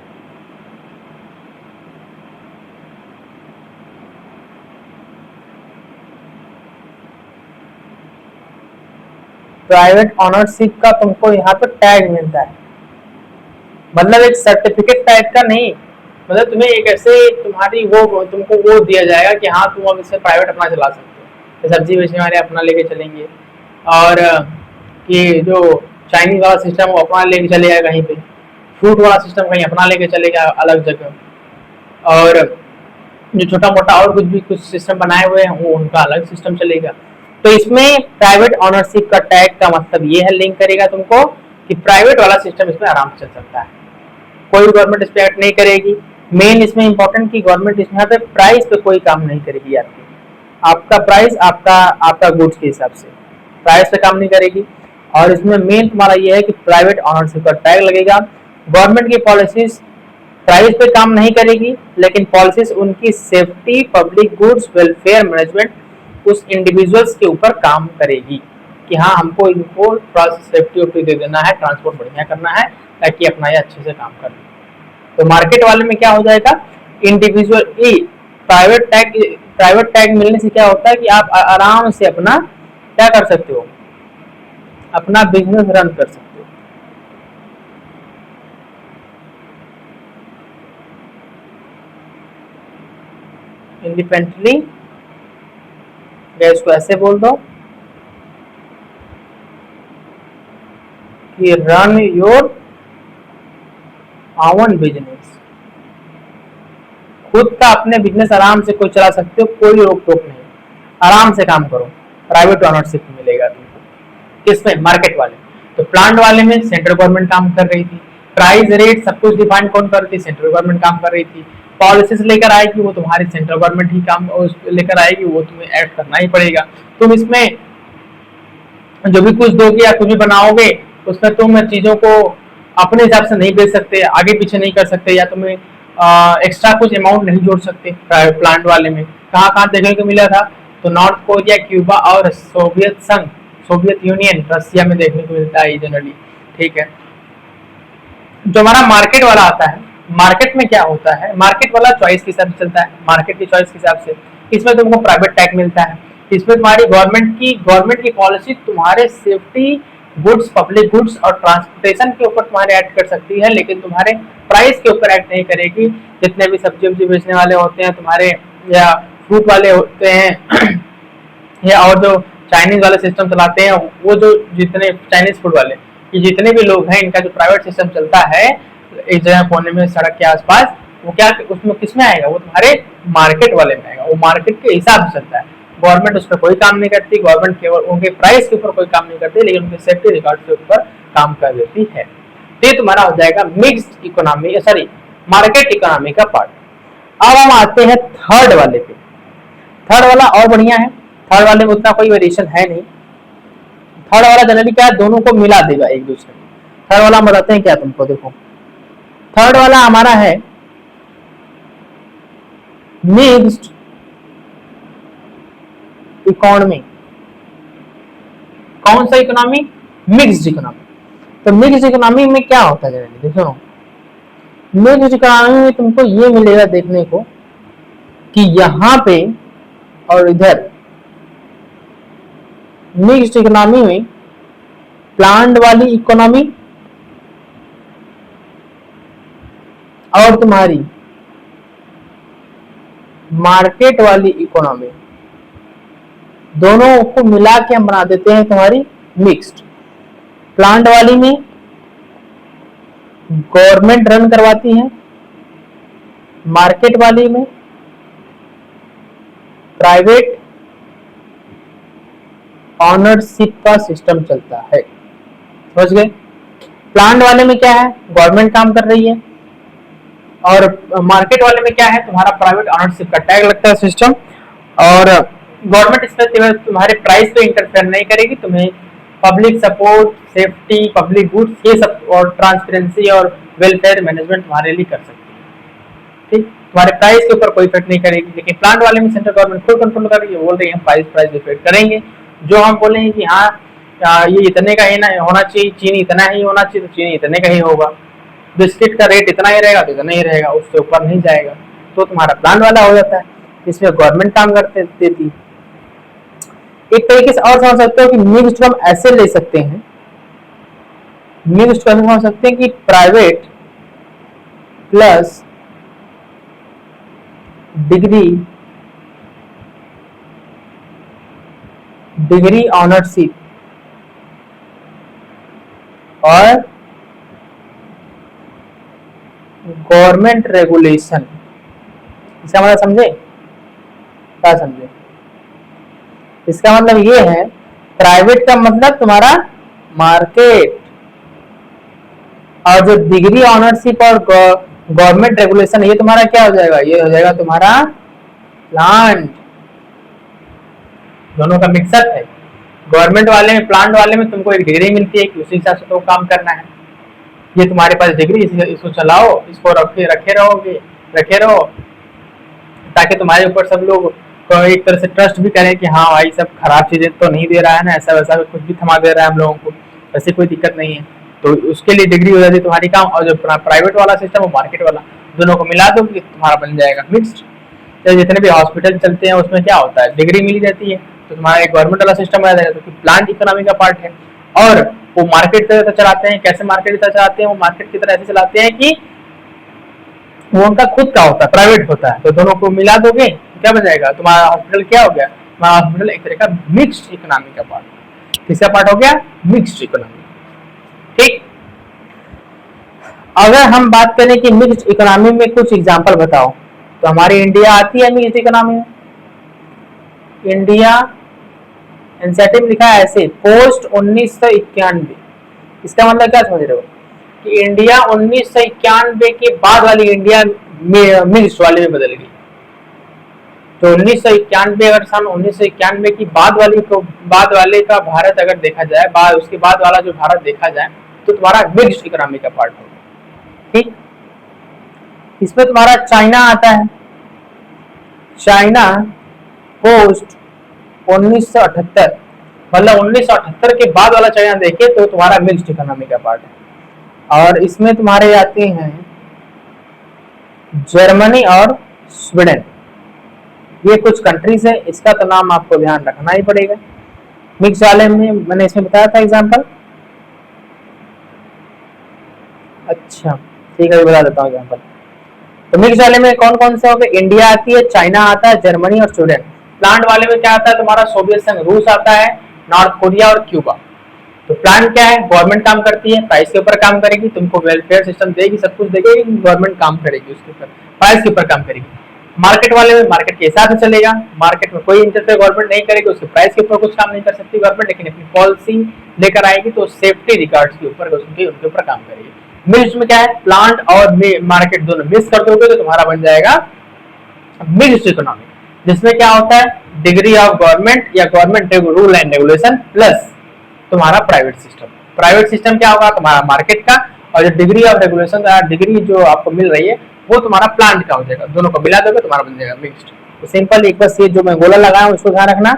प्राइवेट ऑनरशिप का तुमको यहाँ पर टैग मिलता है, मतलब एक सर्टिफिकेट टाइप का नहीं, मतलब तुम्हें एक ऐसे तुम्हारी वो तुमको वो दिया जाएगा कि हाँ तुम अब इससे प्राइवेट अपना चला सकते हो। सब्जी बेचने वाले अपना लेके चलेंगे, और ये जो चाइनीज वाला सिस्टम वो अपना लेके चलेगा कहीं पे, फ्रूट वाला सिस्टम कहीं अपना लेके चलेगा अलग जगह, और जो छोटा मोटा और कुछ सिस्टम बनाए हुए हैं वो उनका अलग सिस्टम चलेगा। तो इसमें प्राइवेट ऑनरशिप का टैग का मतलब ये है, लिंक करेगा तुमको कि प्राइवेट वाला सिस्टम इसमें आराम से चल सकता है, कोई गवर्नमेंट इस पे एक्ट नहीं करेगी। मेन इसमें इंपॉर्टेंट कि गवर्नमेंट इसमें यहाँ पे प्राइस पे कोई काम नहीं करेगी आपकी, आपका प्राइस आपका गुड्स के हिसाब से प्राइस पे काम नहीं करेगी। और इसमें मेन तुम्हारा ये है कि प्राइवेट ऑनरशिप का टैग लगेगा। गवर्नमेंट की पॉलिसीज प्राइस पे काम नहीं करेगी, लेकिन पॉलिसीज उनकी safety, public goods, welfare management उस इंडिविजुअल्स के ऊपर काम करेगी कि हाँ हमको इनको थोड़ा सेफ्टी वेफ्टी दे देना है, ट्रांसपोर्ट बढ़िया करना है ताकि अपना ये अच्छे से काम कर ले। तो मार्केट वाले में क्या हो जाएगा, इंडिविजुअल प्राइवेट टैग मिलने से क्या होता है कि आप आराम से अपना क्या कर सकते हो, अपना बिजनेस रन कर सकते हो। इंडिपेंडेंटली, इसको ऐसे बोल दो कि रन योर ओन बिजनेस, खुद का अपने बिजनेस आराम से कोई चला सकते हो, कोई रोक टोक नहीं, आराम से काम करो। प्राइवेट ऑनरशिप मिलेगा तुमको किसमें, मार्केट वाले। तो प्लांट वाले में सेंट्रल गवर्नमेंट काम कर रही थी, प्राइस रेट सब कुछ डिफाइन कौन कर रही थी, सेंट्रल गवर्नमेंट काम कर रही थी। पॉलिसीज लेकर आएगी वो तुम्हारी सेंट्रल गवर्नमेंट ही काम लेकर आएगी, वो तुम्हें एक्ट करना ही पड़ेगा। तुम इसमें जो भी कुछ दोगे या कुछ भी बनाओगे उसमें तुम चीजों को अपने हिसाब से नहीं बेच सकते, आगे पीछे नहीं कर सकते, या तुम्हें एक्स्ट्रा कुछ अमाउंट नहीं जोड़ सकते। प्लांट वाले में कहाँ कहाँ देखने को मिला था, तो नॉर्थ कोरिया, क्यूबा और सोवियत संघ, सोवियत यूनियन, रसिया में देखने को मिलता है जनरली। ठीक है, जो हमारा मार्केट वाला आता है, मार्केट में क्या होता है, मार्केट वाला चॉइस के हिसाब से चलता है, मार्केट की चॉइस के हिसाब से। इसमें तुमको प्राइवेट टैग मिलता है, इसमें तुम्हारी गवर्नमेंट की पॉलिसी तुम्हारे सेफ्टी, गुड्स, पब्लिक गुड्स और ट्रांसपोर्टेशन के ऊपर तुम्हारे एक्ट कर सकती है, लेकिन तुम्हारे प्राइस के ऊपर एक्ट नहीं करेगी। जितने भी सब्जी वब्जी बेचने वाले होते हैं तुम्हारे, या फ्रूट वाले होते हैं या और जो चाइनीज वाले सिस्टम चलाते हैं, वो जो जितने चाइनीज फूड वाले, ये जितने भी लोग हैं, इनका जो प्राइवेट सिस्टम चलता है एक जगह कोने में सड़क के आसपास, वो क्या उसमें किसमें आएगा, वो तुम्हारे मार्केट वाले में आएगा, वो मार्केट के हिसाब से चलता है। गवर्नमेंट उस पर कोई काम नहीं करती, गवर्नमेंट केवल उनके प्राइस के ऊपर कोई काम नहीं करती, लेकिन उनके सेफ्टी रिकॉर्ड के ऊपर काम कर देती है। तो ये तुम्हारा हो जाएगा mixed economy, sorry market economy का पार्ट। अब हम आते हैं थर्ड वाले पे। थर्ड वाला और बढ़िया है, थर्ड वाले में उतना कोई वेरिएशन है नहीं। थर्ड वाला जनरली क्या है, दोनों को मिला देगा एक दूसरे में। थर्ड वाला हम बताते हैं क्या तुमको, देखो थर्ड वाला हमारा है मिक्स्ड इकोनॉमी। कौन सा इकोनॉमी, मिक्स्ड इकोनॉमी। तो मिक्स्ड इकोनॉमी में क्या होता है जनरली, देखो मिक्स्ड इकोनॉमी में तुमको ये मिलेगा देखने को कि यहां पे और इधर मिक्स्ड इकोनॉमी में प्लांट वाली इकोनॉमी और तुम्हारी मार्केट वाली इकोनॉमी, दोनों को मिला के हम बना देते हैं तुम्हारी मिक्स्ड। प्लांट वाली में गवर्नमेंट रन करवाती है, मार्केट वाली में प्राइवेट ऑनरशिप का सिस्टम चलता है। समझ गए। प्लांट वाले में क्या है, गवर्नमेंट काम कर रही है, और मार्केट वाले में क्या है, तुम्हारा प्राइवेट ऑनरशिप का टैग लगता है सिस्टम, और गवर्नमेंट इसमें तुम्हारे प्राइस पे इंटरफेयर नहीं करेगी, तुम्हें public support, safety, public goods, ये सब और ट्रांसपेरेंसी और वेलफेयर मैनेजमेंट तुम्हारे लिए कर सकती है। ठीक, तुम्हारे प्राइस के ऊपर कोई इफेक्ट नहीं करेगी। लेकिन प्लांट वाले में सेंट्रल गवर्नमेंट खुद कंट्रोल कर रही है, बोल रही है प्राइस इफेक्ट करेंगे। जो हम बोलेंगे कि हाँ ये इतने का ही ना होना चाहिए, चीनी इतना ही होना चाहिए, तो चीनी इतने का ही होगा। बिस्किट का रेट इतना ही रहेगा तो इतना ही रहेगा, उससे ऊपर नहीं जाएगा। तो तुम्हारा प्लांट वाला हो जाता है, इसमें गवर्नमेंट काम करते देती। एक तरीके से और समझ सकते हो कि मिक्स्ड को हम ऐसे ले सकते हैं, मिक्स्ड को ऐसे समझ सकते हैं कि प्राइवेट प्लस डिग्री ऑनरशिप और गवर्नमेंट रेगुलेशन। इसका मतलब समझे? क्या समझे? इसका मतलब ये है, प्राइवेट का मतलब तुम्हारा मार्केट, और जो डिग्री ऑनरशिप और गवर्नमेंट रेगुलेशन ये तुम्हारा क्या हो जाएगा? ये हो जाएगा तुम्हारा प्लांट। दोनों का मिक्सअप है। गवर्नमेंट वाले में, प्लांट वाले में तुमको एक डिग्री मिलती है कि उसी हिसाब से तो काम करना है। ये तुम्हारे पास डिग्री, इसको चलाओ, इसको रखे रहो ताकि तुम्हारे ऊपर सब लोग तो एक तरह से ट्रस्ट भी करें कि हाँ भाई सब खराब चीजें तो नहीं दे रहा है ना, ऐसा वैसा कुछ भी थमा दे रहा है हम लोगों को, ऐसी कोई दिक्कत नहीं है। तो उसके लिए डिग्री हो जाती है तुम्हारी काम। और जो प्राइवेट वाला सिस्टम वो मार्केट वाला, दोनों को मिला दो कि तुम्हारा बन जाएगा मिक्स्ड। तो जितने भी हॉस्पिटल चलते हैं उसमें क्या होता है, डिग्री मिल जाती है, तो तुम्हारा एक गवर्नमेंट वाला सिस्टम आ जाएगा, तो प्लांट इकोनॉमी का पार्ट है। और वो मार्केट की तरह चलाते हैं। कैसे मार्केट की तरह चलाते हैं? वो मार्केट की तरह ऐसे चलाते हैं कि वो उनका खुद का होता है, प्राइवेट होता है। तो दोनों को मिला दोगे तो क्या बन जाएगा? तुम्हारा हॉस्पिटल क्या हो गया? तुम्हारा हॉस्पिटल एक तरह का मिक्स्ड इकोनॉमी का पार्ट। किसका पार्ट हो गया? Mixed economy. ठीक। अगर हम बात करें कि मिक्स्ड इकोनॉमी में कुछ एग्जांपल बताओ, तो हमारी इंडिया आती है मिक्स्ड इकोनॉमी में। इंडिया एनसीईआरटी लिखा है ऐसे, पोस्ट 1991। इसका मतलब क्या समझ रहे हो कि इंडिया 1991 के बाद वाली इंडिया मिक्स्ड वाले में बदल गई। तो 1991, अगर सन 1991 की बाद वाली, तो बाद वाले का भारत अगर देखा जाए, बाद उसके बाद वाला जो भारत देखा जाए, तो तुम्हारा मिक्स्ड इकोनॉमी का पार्ट होगा। ठीक। इसमें तुम्हारा चाइना आता है। चाइना पोस्ट 1978, मतलब 1978 के बाद वाला चाइना देखे तो तुम्हारा मिक्स्ड इकोनॉमी का पार्ट है। और इसमें तुम्हारे आते हैं जर्मनी और स्वीडन, ये कुछ कंट्रीज है। इसका तो नाम आपको ध्यान रखना ही पड़ेगा। मिक्स वाले में मैंने इसमें बताया था एग्जांपल। अच्छा ठीक है, बता देता हूँ एग्जांपल। तो मिक्स वाले में कौन कौन से हो गए? इंडिया आती है, चाइना आता है, जर्मनी और स्वीडन। प्लांट वाले में क्या आता है? तुम्हारा सोवियत संघ, रूस आता है, नॉर्थ कोरिया और क्यूबा। तो प्लान क्या है? गवर्नमेंट काम करती है, प्राइस के ऊपर काम करेगी, तुमको वेलफेयर सिस्टम देगी, सब कुछ देगी, गवर्नमेंट काम करेगी उसके ऊपर, प्राइस के ऊपर काम करेगी। मार्केट वाले में मार्केट के हिसाब से चलेगा, मार्केट में कोई इंटरफेयर गवर्नमेंट नहीं करेगी, उसके प्राइस के ऊपर कुछ काम नहीं कर सकती गवर्नमेंट, लेकिन अपनी पॉलिसी लेकर आएगी तो सेफ्टी रिगार्ड्स के ऊपर उनके ऊपर काम करेगी। मिक्स्ड में क्या है? प्लांट और मार्केट दोनों मिक्स कर दोगे तो तुम्हारा बन जाएगा मिक्स्ड इकोनॉमी, जिसमें क्या होता है? डिग्री ऑफ गवर्नमेंट या government rule and regulation plus तुम्हारा प्राइवेट सिस्टम। प्राइवेट सिस्टम क्या होगा? तुम्हारा मार्केट का, और जो डिग्री ऑफ रेगुलेशन, डिग्री जो आपको मिल रही है वो तुम्हारा प्लांट का हो जाएगा। दोनों को मिला दोगे तुम्हारा बन जाएगा मिक्स्ड। तो सिंपल एक बस ये जो मैं गोला लगाया हूँ उसको ध्यान रखना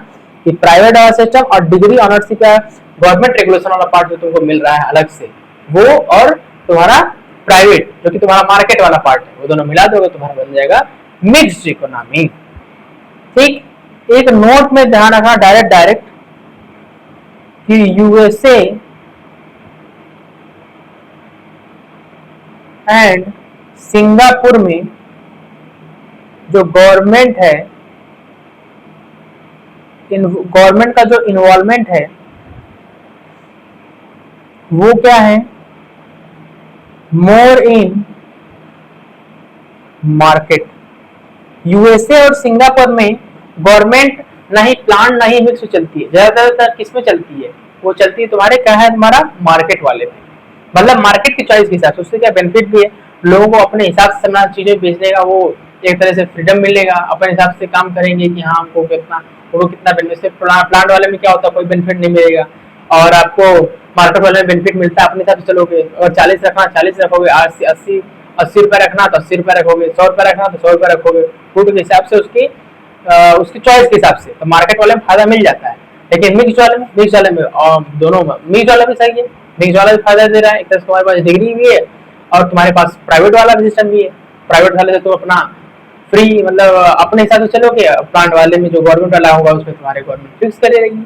कि प्राइवेट वाला सिस्टम और डिग्री ऑनरशिप का गवर्नमेंट रेगुलेशन वाला पार्ट जो तुमको मिल रहा है अलग से, वो और तुम्हारा प्राइवेट जो कि तुम्हारा मार्केट वाला पार्ट है, वो दोनों मिला दोगे तुम्हारा बन जाएगा मिक्स्ड इकोनॉमी। ठीक। एक नोट में ध्यान रखना डायरेक्ट कि यूएसए एंड सिंगापुर में जो गवर्नमेंट है, गवर्नमेंट का जो इन्वॉल्वमेंट है वो क्या है? मोर इन मार्केट। यूएसए और सिंगापुर में गवर्नमेंट नहीं प्लांट नहीं मिक्स चलती है, ज्यादातर किसमें चलती है? वो चलती है तुम्हारे क्या है? तुम्हारा मार्केट वाले में, मतलब मार्केट की चॉइस के हिसाब से। उससे क्या बेनिफिट भी है, लोगों को अपने हिसाब से अपना चीजें बेचने का वो एक तरह से फ्रीडम मिलेगा, अपने हिसाब से काम करेंगे कि हाँ हमको कितना बेनिफिट। प्लांट वाले में क्या होता है? कोई बेनिफिट नहीं मिलेगा, और आपको मार्केट वाले में बेनिफिट मिलता है, अपने हिसाब से चलोगे। अगर 40 रखना 40 रखोगे, 80 रुपए रखना तो 80 रुपए रखोगे, 100 रुपए रखना तो 100 रुपए रखोगे, फूड के हिसाब से उसकी चॉइस के हिसाब से। तो मार्केट वाले में फायदा मिल जाता है। लेकिन मिक्स वाले में दोनों में मिक्स वाला भी सही है, मिक्स वाला भी फायदा दे रहा है। एक तरह से तुम्हारे पास डिग्री भी है और तुम्हारे पास प्राइवेट वाला भी सिस्टम भी है। प्राइवेट वाले से तुम अपना फ्री, मतलब अपने हिसाब से चलोगे, प्लांट वाले में जो गवर्नमेंट वाला होगा उसमें तुम्हारे गवर्नमेंट फिक्स करे रहेगी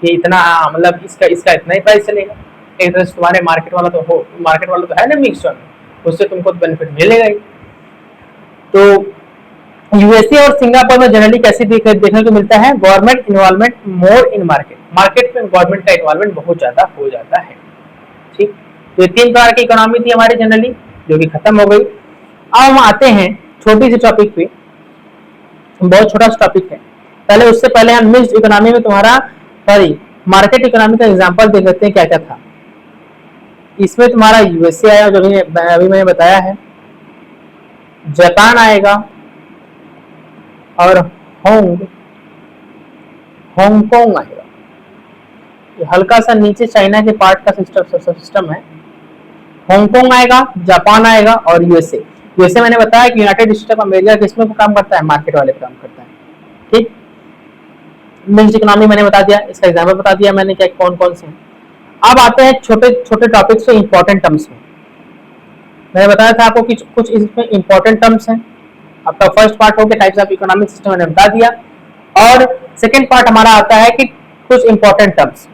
कि इतना, मतलब इसका इसका इतना ही प्राइस चलेगा। एक तरह से तुम्हारे मार्केट वाला तो है ना मिक्स में, उससे तुमको बेनिफिट मिलेगा ही। तो यूएसए और सिंगापुर में जनरली कैसे देखने को मिलता है, गवर्नमेंट इन्वॉल्वमेंट मोर इन मार्केट, मार्केट में गवर्नमेंट का इन्वॉल्वमेंट बहुत ज्यादा हो जाता है। ठीक, तो ये 3 प्रकार की इकोनॉमी थी हमारी जनरली, जो कि खत्म हो गई। अब हम आते हैं छोटी सी टॉपिक पे, बहुत छोटा सा टॉपिक है। पहले उससे पहले हम मिक्स्ड इकोनॉमी में तुम्हारा सॉरी मार्केट इकोनॉमी का एग्जांपल देख लेते हैं क्या क्या था। इसमें तुम्हारा यूएसए आया, जो अभी मैंने बताया है, जापान आएगा, और हांगकांग आएगा। ये हल्का सा नीचे चाइना के पार्ट का सिस्टम है। हांगकांग आएगा, जापान आएगा और यूएसए। यूएसए मैंने बताया कि यूनाइटेड स्टेट ऑफ अमेरिका किसमें काम करता है, मार्केट वाले काम करता है। ठीक, मिक्स्ड इकोनॉमी मैंने बता दिया, इसका एग्जांपल बता दिया मैंने क्या कौन कौन से हैं। अब आते हैं छोटे छोटे टॉपिक्स में, इंपॉर्टेंट टर्म्स में। मैंने बताया था आपको कि कुछ इसमें इंपॉर्टेंट टर्म्स हैं। आपका फर्स्ट पार्ट हो गया टाइप्स ऑफ इकोनॉमिक सिस्टम, मैंने बता दिया। और सेकंड पार्ट हमारा आता है कि कुछ इंपॉर्टेंट टर्म्स।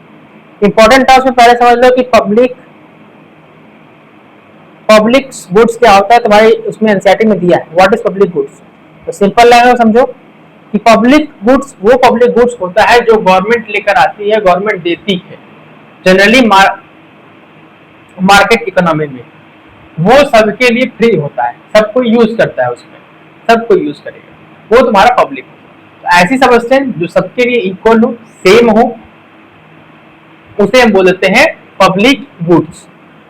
इंपॉर्टेंट टर्म्स में पहले समझ लो कि पब्लिक गुड्स क्या होता है, तुम्हारे उसमें एनसीईआरटी में दिया है, व्हाट इज पब्लिक गुड्स। तो सिंपल लैंग्वेज समझो कि पब्लिक गुड्स वो पब्लिक गुड्स होता है जो गवर्नमेंट लेकर आती है, गवर्नमेंट देती है। जनरली मार्केट इकोनॉमी में वो सबके लिए फ्री होता है, सब कोई यूज करता है, उसमें सब कोई यूज करेगा, वो तुम्हारा पब्लिक। तो ऐसी सब्सटेंस जो सबके लिए इक्वल हो, सेम हो, उसे हम बोल देते हैं पब्लिक गुड्स।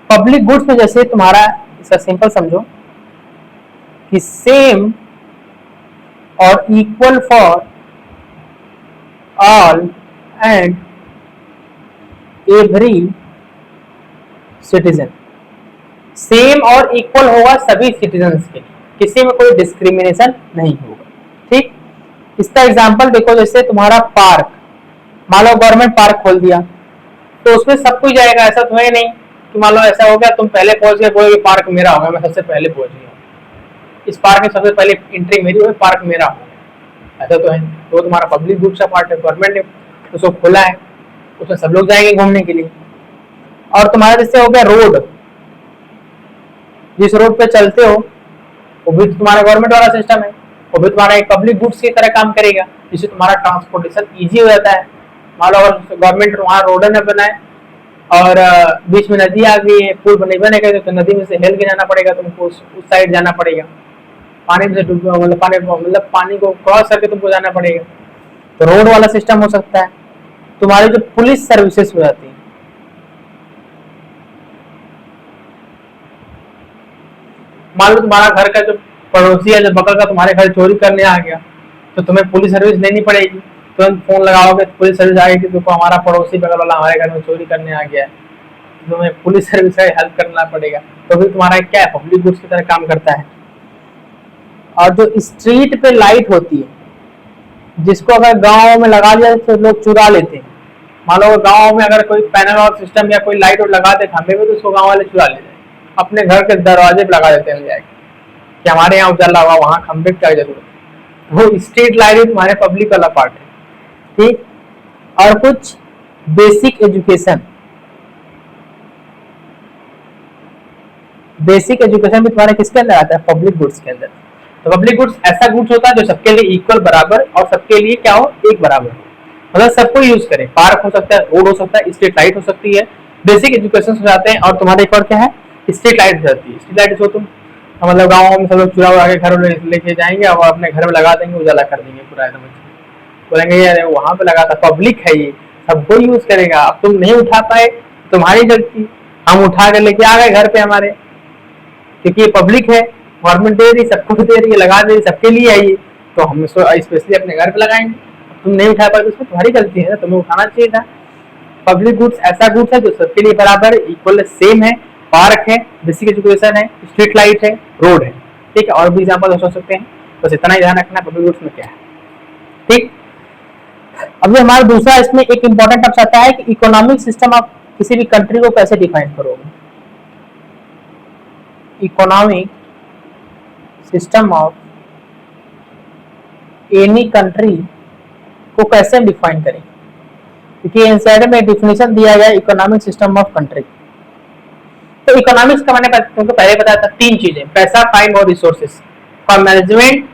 पब्लिक गुड्स में जैसे तुम्हारा, इसका सिंपल समझो कि सेम और equal for all and every citizen. Same और इक्वल होगा सभी सिटीजन्स के लिए, किसी में कोई डिस्क्रिमिनेशन नहीं होगा। ठीक, इसका एग्जांपल देखो, जैसे तुम्हारा पार्क, मान लो गवर्नमेंट पार्क खोल दिया, तो उसमें सब कुछ जाएगा। ऐसा तो है नहीं कि मान लो ऐसा हो गया तुम पहले पहुंच गए, बोलोगे पार्क मेरा होगा, मैं सबसे पहले पहुंच गया, इस पार्क में सबसे पहले एंट्री मेरी हुई, पार्क मेरा होगा, ऐसा तो है। तो तुम्हारा पब्लिक गुड्स का पार्ट है, गवर्नमेंट ने उसको खोला है, उसमें सब लोग जाएंगे घूमने के लिए। और तुम्हारा जैसे हो गया रोड, जिस रोड पे चलते हो वो भी तुम्हारा गवर्नमेंट वाला सिस्टम है, वो भी तुम्हारा एक पब्लिक गुड्स की तरह काम करेगा, जिससे तुम्हारा ट्रांसपोर्टेशन इजी हो जाता है। मान लो अगर गवर्नमेंट वहाँ रोड न बनाए और बीच में नदी आ गई है, पुल नहीं बनेगा, तो नदी में से हेल के जाना पड़ेगा तुमको, उस साइड जाना पड़ेगा, पानी में से मतलब पानी को क्रॉस करके तुमको जाना पड़ेगा। तो रोड वाला सिस्टम हो सकता है। तुम्हारी जो पुलिस सर्विसेज हो जाती है, मान लो तुम्हारा घर का जो पड़ोसी है, जो बगल का तुम्हारे घर चोरी करने आ गया, तो तुम्हें पुलिस सर्विस लेनी पड़ेगी। तुरंत फोन लगाओगे तो पुलिस सर्विस आएगी, देखो हमारा पड़ोसी बगल वाला हमारे घर में चोरी करने आ गया है, तुम्हें पुलिस सर्विस का हेल्प करना पड़ेगा। तो भी तुम्हारा क्या है, पब्लिक गुड्स की तरह काम करता है। और जो स्ट्रीट पे लाइट होती है, जिसको अगर गाँव में लगा दिया तो लोग चुरा लेते हैं। मान लो गाँव में अगर कोई पैनल और सिस्टम या कोई लाइट लगा दे खंभे में, तो उसको गाँव वाले चुरा लेते हैं, अपने घर के दरवाजे पे लगा देते हैं जाके कि हमारे यहाँ उजाला हुआ, वहाँ खंभे क्या जरूरत है। वो स्ट्रीट लाइट तुम्हारे पब्लिक वाला पार्ट है। ठीक, और कुछ बेसिक एजुकेशन, बेसिक एजुकेशन भी तुम्हारे किसके अंदर आता है, पब्लिक गुड्स के अंदर। तो पब्लिक गुड्स ऐसा गुड्स होता है जो सबके लिए इक्वल, बराबर, और सबके लिए क्या हो, एक बराबर हो, मतलब सबको यूज करे। पार्क हो सकता है, रोड हो सकता है, स्ट्रीट लाइट हो सकती है, बेसिक एजुकेशन हो जाते हैं। और तुम्हारे एक और क्या है, स्ट्रीट लाइट हो जाती है। स्ट्रीट लाइट जो तुम मतलब गाँव में सब लोग चुरा उड़ा के घर लेके जाएंगे और अपने घर में लगा देंगे, उजाला कर देंगे पूरा एकदम, बोलेंगे यार वहां पे लगा था, पब्लिक है ये, सबको यूज करेगा। अब तुम नहीं उठा पाए, तुम्हारी गलती, हम उठा कर लेके आ गए घर पे हमारे, क्योंकि ये पब्लिक है, गवर्नमेंट दे रही, सबको दे रही है, लगा दे रही, सबके लिए है ये, तो हम इसको स्पेशली अपने घर पे लगाएंगे। तुम नहीं उठा पाए तो उसमें तुम्हारी गलती है ना, तुम्हें उठाना चाहिए था। पब्लिक गुड्स ऐसा गुड्स है जो सबके लिए बराबर, इक्वल, सेम है। पार्क है, बेसिक एजुकेशन है, स्ट्रीट लाइट है, रोड है। ठीक है, और भी एग्जाम्पल हो सकते हैं, बस इतना ही ध्यान रखना पब्लिक गुड्स में क्या है। ठीक, अभी हमारा दूसरा इसमें एक इंपॉर्टेंट टर्म आता है कि इकोनॉमिक सिस्टम ऑफ किसी भी कंट्री को कैसे डिफाइन करोगे। Economic system of any country को कैसे डिफाइन करें, क्योंकि एनसीईआरटी में डिफिनेशन दिया गया इकोनॉमिक सिस्टम ऑफ कंट्री। तो इकोनॉमिक्स का मैंने तुमको पहले बताया था 3 चीजें, पैसा, टाइम और रिसोर्सेस का मैनेजमेंट।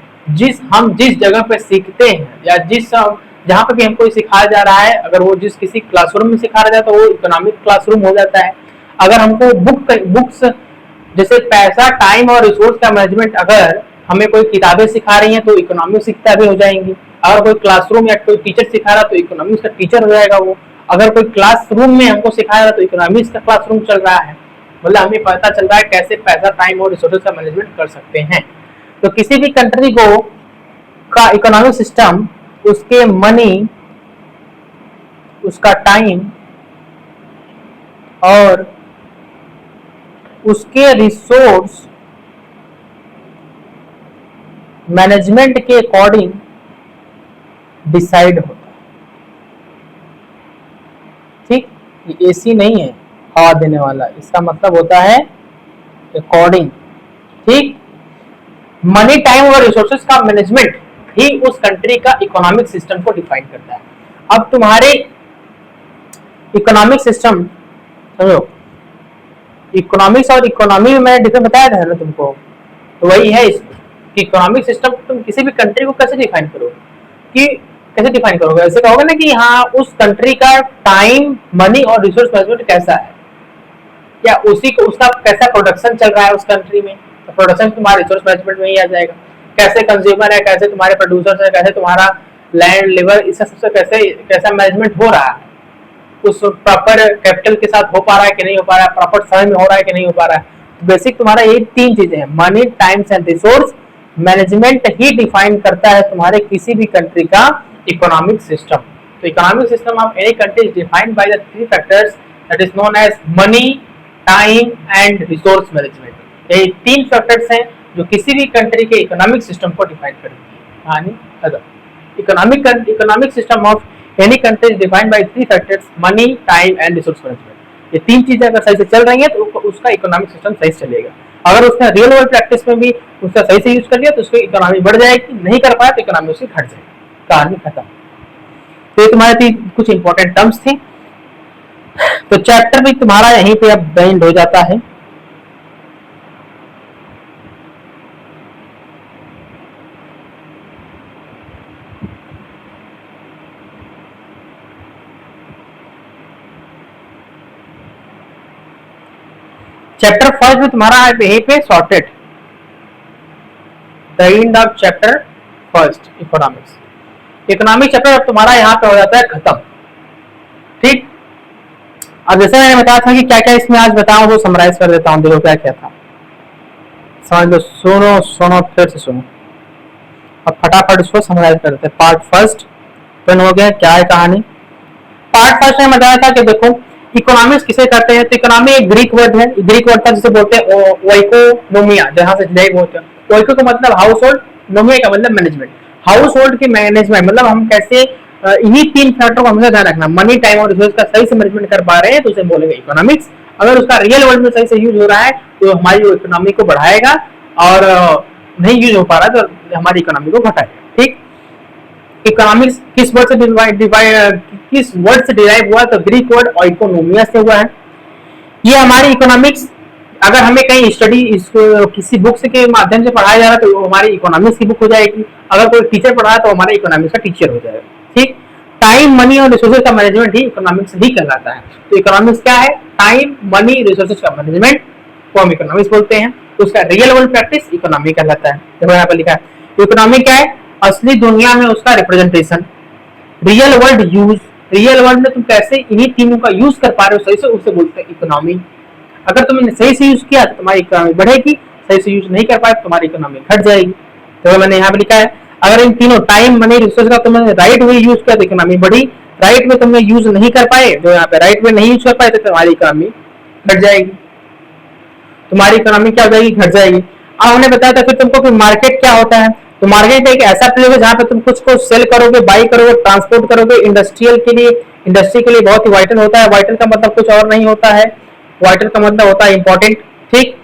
हम जिस जगह पे सीखते हैं या जहाँ पे भी हमको सिखाया जा रहा है, अगर वो जिस किसी क्लासरूम में सिखाया जाए तो वो इकोनॉमिक क्लासरूम हो जाता है। अगर हमको बुक्स जैसे पैसा, टाइम और रिसोर्स का मैनेजमेंट अगर हमें कोई किताबें सिखा रही हैं तो इकोनॉमिक्स की किताबें हो जाएंगी। अगर कोई क्लासरूम या कोई टीचर सिखा रहा तो इकोनॉमिक्स का टीचर हो जाएगा वो। अगर कोई क्लासरूम में हमको सिखाया रहा तो इकोनॉमिक्स का क्लासरूम चल रहा है। मतलब हमें पता चल रहा है कैसे पैसा, टाइम और रिसोर्सेज का मैनेजमेंट कर सकते हैं। तो किसी भी कंट्री को का इकोनॉमिक सिस्टम उसके मनी, उसका टाइम और उसके रिसोर्स मैनेजमेंट के अकॉर्डिंग डिसाइड होता है। ठीक, ये एसी नहीं है हवा देने वाला, इसका मतलब होता है अकॉर्डिंग। ठीक, मनी, टाइम और रिसोर्सेज का मैनेजमेंट ही उस कंट्री का इकोनॉमिक सिस्टम को डिफाइन करता है। अब तुम्हारे इकोनॉमिक सिस्टम समझो, इकोनॉमिक्स और इकोनॉमी में मैंने डिफरेंस बताया था ना तुमको, तो वही है इसमें कि इकोनॉमिक सिस्टम तुम किसी भी कंट्री को कैसे डिफाइन करोगे, कि कैसे डिफाइन करोगे, ऐसे कहोगे ना कि हाँ उस कंट्री का टाइम, मनी और रिसोर्स मैनेजमेंट कैसा है, या उसी को उसका कैसा प्रोडक्शन चल रहा है उस कंट्री में, तो प्रोडक्शन तुम्हारा रिसोर्स मैनेजमेंट में ही आ जाएगा। कैसे कंज्यूमर है, कैसे तुम्हारे प्रोड्यूसर्स है, कैसे तुम्हारा लैंड, लेबर, इसका सबसे कैसा मैनेजमेंट हो रहा है, उस प्रॉपर कैपिटल के साथ हो पा रहा है कि नहीं हो पा रहा है, प्रॉपर समय में हो रहा है कि नहीं हो पा रहा है। तो बेसिक तुम्हारा ये 3 चीजें हैं, money, times and resource management ही डिफाइन करता है तुम्हारे किसी भी कंट्री का इकोनॉमिक सिस्टम। तो economic system of any country is defined by the 3 factors that is known as money, time and resource management. ये 3 फैक्टर्स हैं जो किसी भी कंट्री के इकोनॉमिक सिस्टम को डिफाइन करेंगे। Economic system of any country is defined by 3 factors, money, time and resource management. ये 3 चीजें अगर सही से चल रही हैं तो उसका इकोनॉमिक सिस्टम सही से चलेगा। अगर उसने रियल वर्ल्ड प्रैक्टिस में भी उसका सही से यूज कर लिया तो उसकी इकोनॉमी बढ़ जाएगी, नहीं कर पाया तो इकोनॉमी उसकी घट जाएगी, कहानी खत्म। तो ये तुम्हारे कुछ इंपॉर्टेंट टर्म्स थी। तो चैप्टर भी तुम्हारा यहीं पे अब बेंड हो जाता है। चैप्टर फर्स्ट में तुम्हारा है यहीं पे sorted, the end of chapter first economics. Economic chapter अब तुम्हारा यहाँ पे हो जाता है खत्म। ठीक, अब जैसे मैंने बताया था कि क्या क्या इसमें आज बताऊं वो समराइज कर देता हूँ। देखो क्या क्या था, समझ लो, सुनो फिर से सुनो, अब फटाफट इसको समराइज कर देते हैं। पार्ट फर्स्ट पेन हो गया, क्या है कहानी। पार्ट फर्स्ट में बताया था कि देखो इकोनॉमिक्स किसे कहते हैं, तो इकोनॉमी एक ग्रीक वर्ड है, ग्रीक वर्ड था जिसे बोलते हैं ओइकोनोमिया, जहां से ले बोलते हैं। ओइको का मतलब हाउस होल्ड, नोमिया का मतलब मैनेजमेंट। हाउस होल्ड की मैनेजमेंट मतलब हम कैसे इन्हीं 3 फैक्टर को हमेशा ध्यान रखना, मनी, टाइम और रिसोर्स का सही से मैनेजमेंट कर पा रहे हैं तो उसे बोलेंगे इकोनॉमिक्स। अगर उसका रियल वर्ल्ड में सही से यूज हो रहा है तो हमारी इकोनॉमी को बढ़ाएगा, और नहीं यूज हो पा रहा तो हमारी इकोनॉमी को घटाएगा। ठीक, इकोनॉमिक्स किस वर्ड से डिराइव हुआ, तो ग्रीक वर्ड ओइकोनोमिया से हुआ है। ये हमारी इकोनॉमिक्स अगर हमें कहीं स्टडी इसको किसी बुक के माध्यम से पढ़ाया जा रहा है तो हमारी इकोनॉमिक्स की बुक हो जाएगी। अगर कोई टीचर पढ़ा है तो हमारा इकोनॉमिक्स का टीचर हो जाएगा। ठीक, टाइम, मनी और रिसोर्सेज का मैनेजमेंट ही इकोनॉमिक्स ही कहलाता है। तो इकोनॉमिक्स क्या है, टाइम, मनी, रिसोर्सेज का मैनेजमेंट को हम इकोनॉमिक्स बोलते हैं। तो उसका रियल वर्ल्ड प्रैक्टिस इकोनॉमी कहलाता है। देखो यहाँ पर लिखा है इकोनॉमी क्या है, असली दुनिया में उसका representation, real world use, real world में तुम कैसे इन्हीं तीनों का यूज कर पा रहे हो सही से, उसे बोलते हैं इकोनॉमी। अगर तुमने सही से यूज किया तो तुम्हारी इकोनॉमी बढ़ेगी, सही से यूज नहीं कर पाए तो तुम्हारी इकोनॉमी घट जाएगी। तो मैंने यहाँ पे लिखा है अगर इन तीनों टाइम, मनी, रिसोर्स का तुमने राइट वे यूज किया तो इकोनॉमी बढ़ी, राइट में तुमने यूज नहीं कर पाए, जो यहाँ पे राइट में नहीं यूज कर पाए तो तुम्हारी इकोनॉमी घट जाएगी, तुम्हारी इकोनॉमी क्या हो जाएगी, घट जाएगी। अब हमने बताया था फिर तुमको कि मार्केट क्या होता है। तो मार्केट एक ऐसा प्लेस है जहाँ पे तुम कुछ को सेल करोगे, बाई करोगे, ट्रांसपोर्ट करोगे। इंडस्ट्रियल के लिए, इंडस्ट्री के लिए बहुत ही वाइटल होता है। वाइटल का मतलब कुछ और नहीं होता है, वाइटल का मतलब होता है इंपॉर्टेंट। ठीक,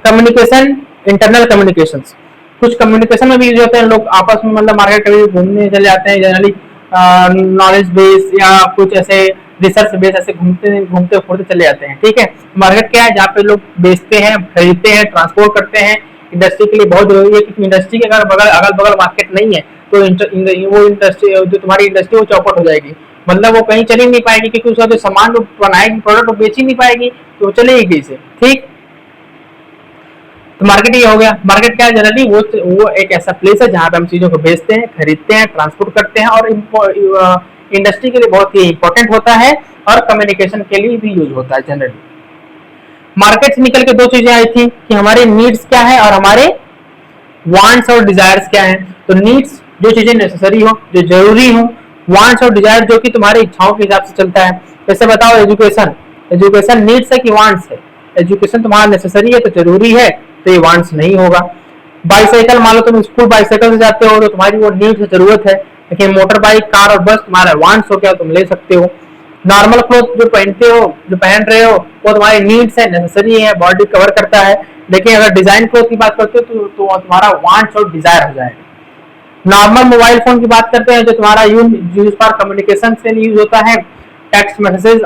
कम्युनिकेशन, इंटरनल कम्युनिकेशंस, कुछ कम्युनिकेशन में भी यूज होते हैं, लोग आपस में मतलब मार्केट कभी घूमने चले जाते हैं, जनरली नॉलेज बेस या कुछ ऐसे रिसर्च बेस ऐसे घूमते घूमते फिरते चले जाते हैं। ठीक है, मार्केट क्या है, जहाँ पे लोग बेचते हैं, खरीदते हैं, ट्रांसपोर्ट करते हैं। इंडस्ट्री के लिए बहुत जरूरी है, क्योंकि इंडस्ट्री के अगल बगल मार्केट नहीं है तो वो इंडस्ट्री जो तुम्हारी इंडस्ट्री वो चौपट हो जाएगी, मतलब वो कहीं चल ही नहीं पाएगी, क्योंकि उसका जो सामान जो बनाएगी प्रोडक्ट वो बेच ही नहीं पाएगी, तो वो चलेगी कैसे। ठीक, तो मार्केट ये हो गया। मार्केट क्या है, जनरली वो एक ऐसा प्लेस है जहाँ पे हम चीजों को बेचते हैं, खरीदते हैं, ट्रांसपोर्ट करते हैं, और इंडस्ट्री के लिए बहुत ही इंपॉर्टेंट होता है और कम्युनिकेशन के लिए भी यूज होता है जनरली। मार्केट से निकल के दो चीजें आई थी कि हमारे नीड्स क्या है और हमारे वांट्स और डिजायर्स क्या है। तो नीड्स जो चीजें नेसेसरी हो, जो जरूरी हो, वांट्स और डिजायर जो कि तुम्हारी इच्छाओं के हिसाब से चलता है। जैसे बताओ, एजुकेशन, एजुकेशन नीड्स है कि वांट्स है? एजुकेशन तुम्हारा नेसेसरी है तो जरूरी है, तो ये वांट्स नहीं होगा। बाइसाइकिल, मान लो तुम स्कूल बाइसाइकिल से जाते हो तो तुम्हारी वो नीड्स है, जरूरत है, लेकिन मोटर बाइक, कार और बस तुम्हारा वांट्स हो, क्या तुम ले सकते हो। नॉर्मल क्लोथ जो पहनते हो, जो पहन रहे हो, वो तुम्हारी नीड्स है, नेसेसरी है, बॉडी कवर करता है, लेकिन अगर डिजाइन क्लोथ की बात करते हो तो तुम्हारा वांट्स और डिजायर हो जाएगा। नॉर्मल मोबाइल फोन की बात करते हैं, जो तुम्हारा यूज फॉर कम्युनिकेशन से यूज होता है, टेक्स्ट मैसेजेस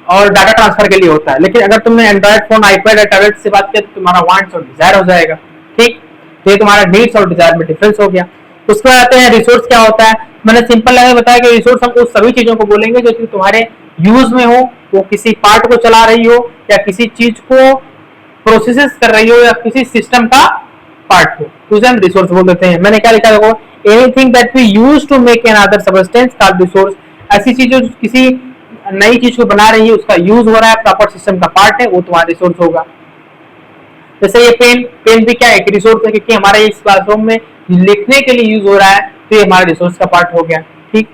और डाटा ट्रांसफर के लिए होता है। लेकिन अगर तुमने एंड्रॉइड फोन, आईपैड या टैबलेट से बात किया तो तुम्हारा वांट्स और डिजायर हो जाएगा। ठीक, तो ये तुम्हारा नीड्स और डिजायर में डिफरेंस हो गया। उसके बाद आते हैं रिसोर्स क्या होता है। मैंने सिंपल लगा बताया कि रिसोर्स हम उस सभी चीजों को बोलेंगे जो कि तुम्हारे यूज में हो, वो किसी पार्ट को चला रही हो या किसी चीज को प्रोसेस कर रही हो या किसी सिस्टम का पार्ट हो, तो उसे हम रिसोर्स बोल देते हैं। मैंने क्या लिखा देखो, anything that we use to make an other substance called resource. ऐसी चीज जो किसी नई चीज को बना रही है, उसका यूज हो रहा है, प्रॉपर सिस्टम का पार्ट है, वो तुम्हारा रिसोर्स होगा। जैसे ये पेन, पेन भी क्या है, एक रिसोर्स है, क्योंकि हमारे इस क्लासरूम में लिखने के लिए यूज हो रहा है, तो ये हमारे रिसोर्स का पार्ट हो गया। ठीक,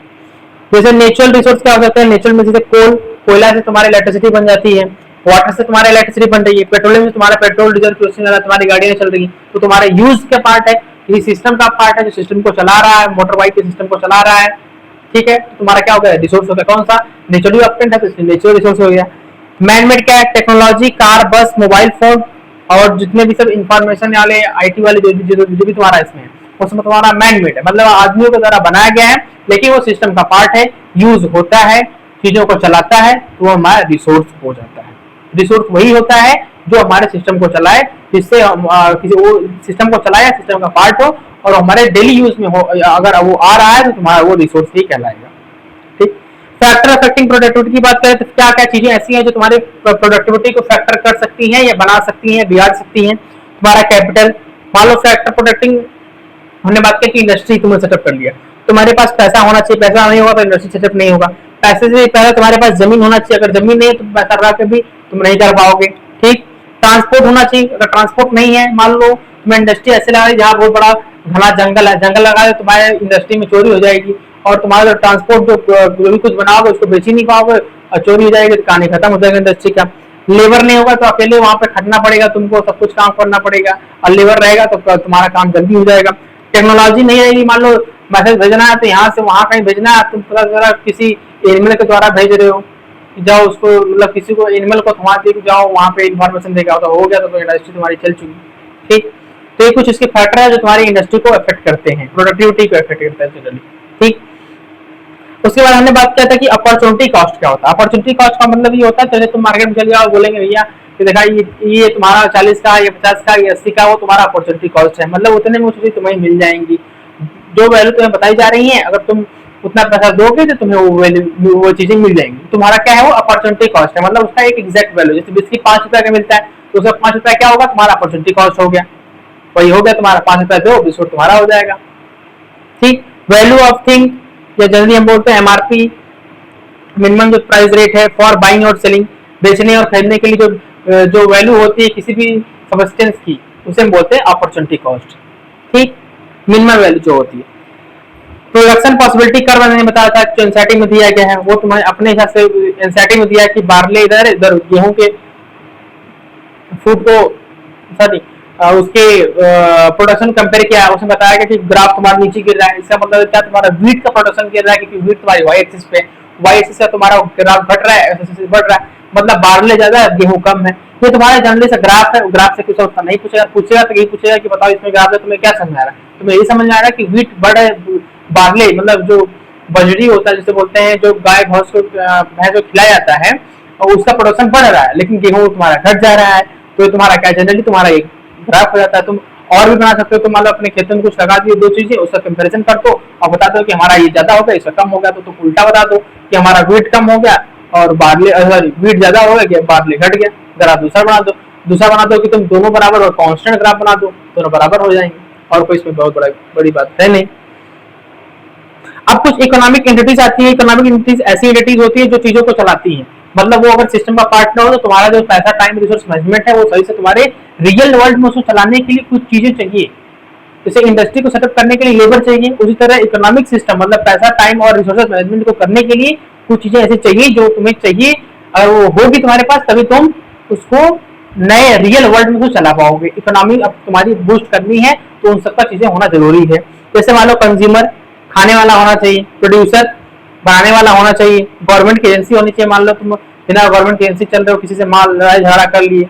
जैसे नेचुरल रिसोर्स क्या हो जाता है, नेचुरल में जैसे कोल, कोयला से तुम्हारी इलेक्ट्रिसिटी बन जाती है, वाटर से तुम्हारी इलेक्ट्रिसिटी बन रही है, पेट्रोलियम से तुम्हारा पेट्रोल डीजल क्रूसिंग तुम्हारी गाड़ियां चल रही है, तो तुम्हारे यूज का पार्ट है, ये सिस्टम का पार्ट है, जो सिस्टम को चला रहा है, मोटर बाइक के सिस्टम को चला रहा है। ठीक है, तो तुम्हारा क्या हो गया, रिसोर्स हो गया। कौन सा, नेचुरली ऑप्टेंड है, तो नेचुरल रिसोर्स हो गया। मैन मेड क्या है, टेक्नोलॉजी, कार, बस, मोबाइल फोन और जितने भी सब इंफॉर्मेशन वाले आईटी वाले जो भी तुम्हारा इसमें है, उसमें तुम्हारा मैन मेड है, मतलब आदमियों के द्वारा बनाया गया है, लेकिन वो सिस्टम का पार्ट है, यूज होता है, चीजों को चलाता है, तो वो हमारा रिसोर्स हो जाता है। रिसोर्स वही होता है जो हमारे सिस्टम को चलाए, जिससे किसी वो सिस्टम को चलाए, सिस्टम का पार्ट हो और हमारे डेली यूज में हो, अगर वो आ रहा है तो तुम्हारा वो रिसोर्स ही कहलाएगा। ठीक, फैक्टर अफेक्टिंग प्रोडक्टिविटी की बात करें तो क्या क्या चीजें ऐसी हैं जो तुम्हारे प्रोडक्टिविटी को फैक्टर कर सकती हैं या बना सकती हैं, बिगाड़ सकती हैं। तुम्हारा कैपिटल, मान लो फैक्टर प्रोडक्टिंग, हमने बात की कि इंडस्ट्री तुमने सेटअप कर लिया, तुम्हारे पास पैसा होना चाहिए, पैसा नहीं होगा तो इंडस्ट्री सेटअप नहीं होगा। पैसे से पहले तुम्हारे पास जमीन होना चाहिए, अगर जमीन नहीं है तो पैसा लगा के भी तुम नहीं कर पाओगे। ठीक, ट्रांसपोर्ट होना चाहिए, अगर ट्रांसपोर्ट नहीं है, मान लो तुम्हें इंडस्ट्री ऐसे लगा जहाँ बहुत बड़ा घना जंगल है, जंगल लगा है, तुम्हारे इंडस्ट्री में चोरी हो जाएगी और तुम्हारा ट्रांसपोर्ट जो भी कुछ बनाओगे उसको बेच ही नहीं पाओगे और चोरी हो जाएगी, तो कहानी खत्म हो जाएगा इंडस्ट्री का। लेबर नहीं होगा तो अकेले वहां पे खटना पड़ेगा, तुमको सब कुछ काम करना पड़ेगा, और लेबर रहेगा तो तुम्हारा काम जल्दी हो जाएगा। टेक्नोलॉजी नहीं रहेगी, मान लो मैसेज भेजना है तो यहाँ से वहां कहीं भेजना है, तुम पता किसी एनिमल के द्वारा भेज रहे हो, जाओ उसको मतलब किसी को एनिमल को थमा दे जाओ वहां पे इन्फॉर्मेशन देगा, तो हो गया, तो इंडस्ट्री तुम्हारी चल चुकी। ठीक, तो ये कुछ इसके फैक्टर है जो तुम्हारी इंडस्ट्री को अफेक्ट करते हैं, प्रोडक्टिविटी को अफेक्ट करता है जनरली। ठीक, उसके बाद हमने बात किया था कि अपॉर्चुनिटी कॉस्ट क्या होता है। अपॉर्चुनिटी कॉस्ट का मतलब ये होता है, जैसे तुम मार्केट में चले जाओ, बोलेंगे भैया कि देखा ये तुम्हारा 40 का, ये 50 का, ये 80 का, वो तुम्हारा अपॉर्चुनिटी कॉस्ट है, मतलब उतने में चीजें तुम्हें मिल जाएंगी, जो वैल्यू तुम्हें बताई जा रही है, अगर तुम उतना पैसा दोगे तो तुम्हें वो चीजें मिल जाएंगी। तुम्हारा क्या है, वो अपॉर्चुनिटी कॉस्ट है, मतलब उसका एक एग्जैक्ट वैल्यू, जैसे बिस्किट 5 रुपए का मिलता है तो उसका 5 रुपया क्या होगा, तुम्हारा अपॉर्चुनिटी कॉस्ट हो गया, वही हो गया तुम्हारा 5 रुपया दो, बिस्कुट तुम्हारा हो जाएगा। ठीक, वैल्यू ऑफ थिंग, या जनरली हम बोलते हैं एमआरपी, मिनिमम जो प्राइस रेट है फॉर बाइंग और सेलिंग, बेचने और खरीदने के लिए जो वैल्यू होती है किसी भी सब्सटेंस की, उसे हम बोलते हैं अपॉर्चुनिटी कॉस्ट। ठीक, मिनिमम वैल्यू जो होती है। प्रोडक्शन पॉसिबिलिटी कर्व मैंने बताया था, जो एनसीईआरटी में दिया गया है, वो तुम्हें अपने हिसाब से एनसीईआरटी में दिया है कि बार्ले इधर इधर गेहूं के फूड को सॉरी उसके प्रोडक्शन कंपेयर किया है, उसमें बताया गया कि ग्राफ तुम्हारा नीचे गिर रहा है, इसका मतलब क्या, तुम्हारा व्हीट का प्रोडक्शन गिर रहा है, क्योंकि व्हीट तुम्हारी वाई एक्सिस पे, वाई एक्सिस से तुम्हारा ग्राफ घट रहा है, एक्सिस बढ़ रहा है, मतलब बार्ले ज्यादा है, गेहूं कम है। ये तुम्हारा जनरली से ग्राफ है, ग्राफ से कुछ नहीं पूछेगा, पूछेगा तो यही पूछेगा कि बताओ इसमें ग्राफ है तुम्हें क्या समझ आ रहा है। तुम्हें यही समझ में आ रहा है कि व्हीट बड़े बार्ले मतलब जो बजरी होता है जिसे बोलते हैं, जो गाय भैंस को खिलाया जाता है और उसका प्रोडक्शन बढ़ रहा है, लेकिन गेहूं तुम्हारा घट जा रहा है। तो तुम्हारा क्या जनरली तुम्हारा एक ग्राफ हो जाता है। तुम और भी बना सकते हो, तुम मान लो अपने खेतों में कुछ लगा दिए दो चीजें, उसका कंपैरिजन कर दो और बता दो कि हमारा ये ज्यादा हो गया, इसका कम हो गया। तो तुम उल्टा बता दो कि हमारा व्हीट कम हो गया और बार्ले सॉरी व्हीट ज्यादा हो गया, बार्ले घट गया। ग्राफ दूसरा बना दो, दूसरा बना दो कि तुम दोनों बराबर और कांस्टेंट ग्राफ बना दो, दोनों बराबर हो जाएंगे और कोई इसमें बहुत बड़ी बात है नहीं। अब कुछ इकोनॉमिक एंटिटीज आती है। इकोनॉमिक एंटिटीज ऐसी एंटिटीज होती है जो चीजों को चलाती है, मतलब वो अगर सिस्टम का पार्ट ना हो तो तुम्हारा जो पैसा टाइम रिसोर्स मैनेजमेंट है वो सही से तुम्हारे रियल वर्ल्ड में उसको चलाने के लिए कुछ चीजें चाहिए। जैसे इंडस्ट्री को सेटअप करने के लिए लेबर चाहिए, उसी तरह इकोनॉमिक सिस्टम मतलब पैसा टाइम और रिसोर्सेज मैनेजमेंट को करने के लिए कुछ चीजें ऐसी चाहिए जो तुम्हें चाहिए। अगर वो होगी तुम्हारे पास तभी तुम उसको नए रियल वर्ल्ड में तो चला पाओगे। इकोनॉमी अब तुम्हारी बूस्ट करनी है तो उन सबका चीजें होना जरूरी है। जैसे मान लो कंज्यूमर खाने वाला होना चाहिए, प्रोड्यूसर बनाने वाला होना चाहिए, गवर्नमेंट की एजेंसी होनी चाहिए। मान लो तुम बिना गवर्नमेंट की एजेंसी चल रहे हो, किसी से माल लड़ाई झगड़ा कर लिए,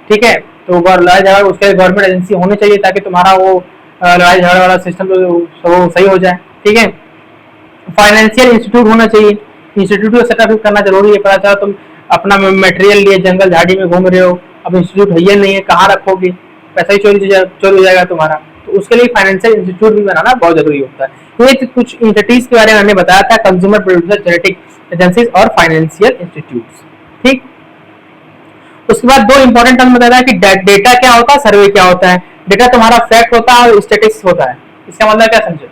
ठीक है, तो लड़ाई झगड़ा उसके गवर्नमेंट एजेंसी होनी चाहिए ताकि तुम्हारा वो लड़ाई झगड़ा वाला सिस्टम तो सही हो जाए, ठीक है। फाइनेंशियल इंस्टीट्यूट होना चाहिए, इंस्टीट्यूट को सेटअप करना जरूरी है। पता चला तुम अपना मटेरियल लिए जंगल झाड़ी में घूम रहे हो, अब इंस्टीट्यूट है ही नहीं है, कहाँ रखोगे, पैसा ही चोरी हो जाएगा तुम्हारा। तो उसके लिए फाइनेंशियल इंस्टीट्यूट भी बनाना बहुत जरूरी होता है। तो ये कुछ एंटिटीज के बारे में हमने बताया था, कंज्यूमर, प्रोड्यूसर, जेनेटिक एजेंसीज और फाइनेंशियल इंस्टीट्यूट्स, ठीक। उसके बाद दो इंपॉर्टेंट टर्म बताया कि डेटा क्या होता है, सर्वे क्या होता है। डेटा तुम्हारा फैक्ट होता है और स्टैटिस्टिक्स होता है। इसका मतलब क्या समझे,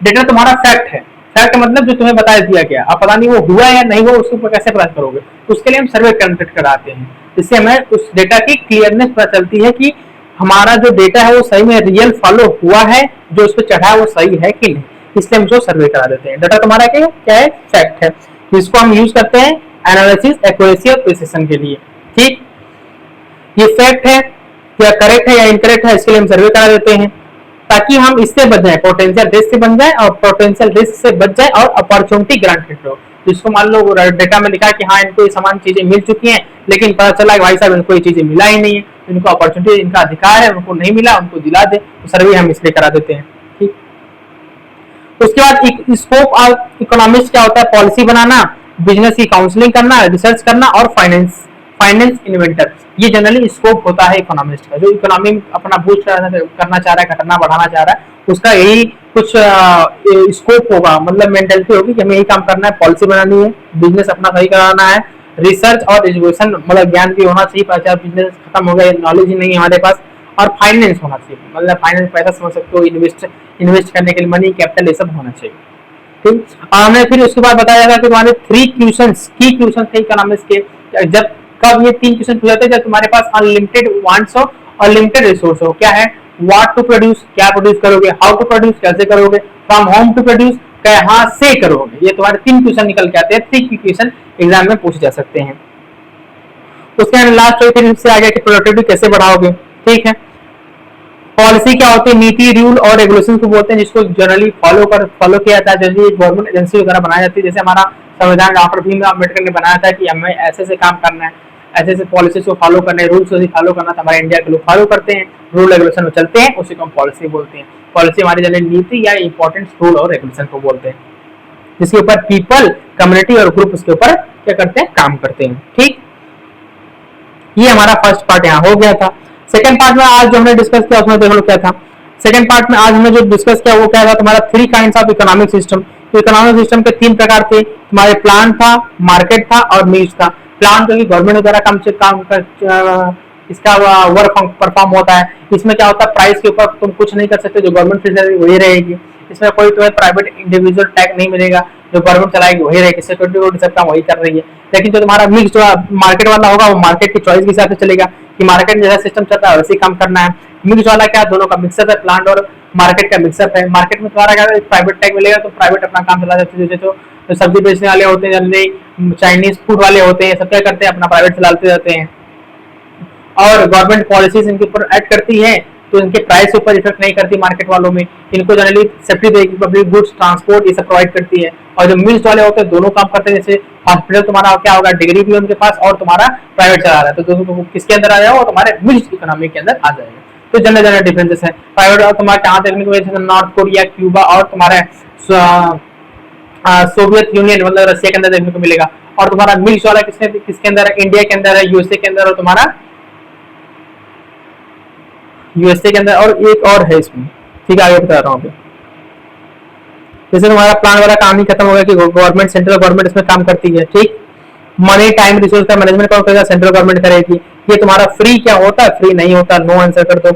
डेटा तुम्हारा फैक्ट है, फैक्ट मतलब जो तुम्हें बताया दिया गया, अब पता नहीं वो हुआ या नहीं हुआ उसको कैसे पता करोगे, उसके लिए हम सर्वे कंडक्ट कराते हैं, जिससे हमें उस डेटा की क्लियरनेस पता चलती है कि हमारा जो डेटा है वो सही में रियल फॉलो हुआ है, जो उस पर चढ़ा है वो सही है कि नहीं, इसलिए हम जो सर्वे करा देते हैं। डेटा तुम्हारा क्या है, फैक्ट है, जिसको हम यूज करते हैं एनालिसिस, एक्यूरेसी और प्रिसिशन के लिए, ठीक। ये फैक्ट है या करेक्ट है या इनकरेक्ट है, इसके लिए हम सर्वे करा देते हैं ताकि हम इससे बच जाए, पोटेंशियल रिस्क से बच जाए और पोटेंशियल रिस्क से बच जाए और अपॉर्चुनिटी ग्रांटेड हो। जिसको मान लो डेटा में लिखा है कि हाँ इनको ये समान चीजें मिल चुकी हैं, लेकिन पता चला कि भाई साहब इनको ये चीजें मिला ही नहीं है, इनको अपॉर्चुनिटी, इनका अधिकार है, उनको नहीं मिला, उनको दिला दे, तो सर्वे हम इसलिए करा देते हैं, ठीक। उसके बाद स्कोप ऑफ इकोनॉमिक्स क्या होता है, पॉलिसी बनाना, बिजनेस की काउंसलिंग करना, रिसर्च करना और फाइनेंस इन्वेंटर। ये जनरली स्कोप होता है इकोनॉमिस्ट का, जो इकोनॉमी अपना बूस्ट करना चाह रहा है, घटाना बढ़ाना चाह रहा है, उसका यही कुछ स्कोप होगा, मतलब मेंटेलिटी होगी कि हमें यही काम करना है, पॉलिसी बनानी है, बिजनेस अपना सही कराना है, रिसर्च और एजुकेशन मतलब ज्ञान भी होना चाहिए, पता बिजनेस खत्म हो गया, नॉलेज ही नहीं है हमारे पास, और फाइनेंस होना चाहिए, मतलब फाइनेंस पैसा समझ सकते हो, इन्वेस्ट करने के लिए मनी, कैपिटल, ये सब होना चाहिए, ठीक। हमने फिर उसके बाद बताया था कि तुम्हारे 3 क्वेश्चंस, की क्वेश्चन थे इकोनॉमिक्स के, जब कब ये 3 क्वेश्चन पूछे जाते हैं, जब तुम्हारे पास अनलिमिटेड वांट्स हो और लिमिटेड रिसोर्स हो। क्या है, व्हाट टू प्रोड्यूस, क्या प्रोड्यूस करोगे, हाउ टू प्रोड्यूस, कैसे करोगे, फ्रॉम होम टू प्रोड्यूस, कहाँ से करोगे। ये तुम्हारे 3 क्वेश्चन निकल के आते हैं, 3 क्वेश्चन एग्जाम में पूछे जा सकते हैं। उसके बाद लास्ट फिर से आ गया कि प्रोडक्टिविटी कैसे बढ़ाओगे, ठीक है। पॉलिसी क्या होती है, नीति, रूल और रेगुलेशन को बोलते हैं, जिसको जनरली फॉलो किया जाता है, जनरली गवर्नमेंट एजेंसी वगैरह बनाई जाती है। जैसे हमारा संविधान डॉक्टर भीमराव अम्बेडकर ने बनाया था कि हमें ऐसे से काम करना है, ऐसे ऐसे पॉलिसी को फॉलो करना है, रूल्स को फॉलो करना था, हमारे इंडिया के लोग फॉलो करते हैं, रूल रेगुलेशन में चलते हैं, उसी को हम पॉलिसी बोलते हैं। पॉलिसी हमारी जनरली नीति या इंपॉर्टेंट रूल और रेगुलेशन को बोलते हैं, जिसके ऊपर पीपल, कम्युनिटी और ग्रुप उसके ऊपर क्या करते हैं, काम करते हैं, ठीक। ये हमारा फर्स्ट पार्ट यहाँ हो गया था। सेकंड पार्ट में आज जो हमने डिस्कस किया उसमें देख लो क्या था। सेकंड पार्ट में आज हमने जो डिस्कस किया वो क्या था, तुम्हारा 3 काइंड्स ऑफ इकोनॉमिक सिस्टम। तो इकोनॉमिक सिस्टम के 3 प्रकार थे, तुम्हारे प्लान था, मार्केट था और नीड्स था। प्लान जो कि गवर्नमेंट द्वारा इसका वर्क परफॉर्म होता है। इसमें क्या होता है, प्राइस के ऊपर तुम कुछ नहीं कर सकते, जो गवर्नमेंट फिक्स वही रहेगी। इसमें कोई तुम्हें प्राइवेट इंडिविजुअल टैग नहीं मिलेगा, जो गवर्नमेंट चलाएगी वही रहेगी, सिक्योरिटी सब काम वही कर रही है। लेकिन जो तुम्हारा मिक्स जो मार्केट वाला होगा वो मार्केट की चॉइस के हिसाब से चलेगा कि मार्केट में जैसा सिस्टम चल रहा है वैसे काम करना है। मिक्स वाला क्या, दोनों का मिक्सअप है, प्लांट और मार्केट का मिक्सअप है। मार्केट में तुम्हारा क्या प्राइवेट टैग मिलेगा तो प्राइवेट अपना काम चला जाते हैं, जो सब्जी बेचने वाले होते हैं, जनरली चाइनीज फूड वाले होते हैं, सब क्या करते हैं अपना प्राइवेट चलाते रहते हैं। और गवर्नमेंट पॉलिसीज इनके ऊपर ऐड करती है तो इनके प्राइस के ऊपर इफेक्ट नहीं करती मार्केट वालों में। इनको जनरली सेफ्टी देगी, पब्लिक गुड्स, ट्रांसपोर्ट ये सब प्रोवाइड करती है। और जो मिल्स वाले होते हैं दोनों काम करते हैं, जैसे हॉस्पिटल तुम्हारा क्या होगा, डिग्री भी उनके पास और तुम्हारा प्राइवेट चला रहा है, तो दोनों किसके अंदर आ जाएगा, तुम्हारे मिल्स इकोनॉमी के अंदर आ जाएगा। तो जनरल जनरल डिफरेंसेस है। प्राइवेट और तुम्हारा कहाँ देखने को मिलता है, नॉर्थ कोरिया, क्यूबा और तुम्हारा सोवियत यूनियन मतलब रशिया के अंदर देखने को मिलेगा। और तुम्हारा मिल्स वाला किसके अंदर है, इंडिया के अंदर है, यूएसए के अंदर, और तुम्हारा यूएसए के अंदर, और एक और है इसमें, ठीक है आगे बता रहा हूँ। जैसे तुम्हारा प्लान वाला काम ही खत्म हो गया कि गवर्नमेंट, सेंट्रल गवर्नमेंट इसमें काम करती है, ठीक। मनी टाइम रिसोर्स का मैनेजमेंट कौन करेगा, सेंट्रल गवर्नमेंट करेगी। ये तुम्हारा फ्री क्या होता है, फ्री नहीं होता, नो आंसर कर दो।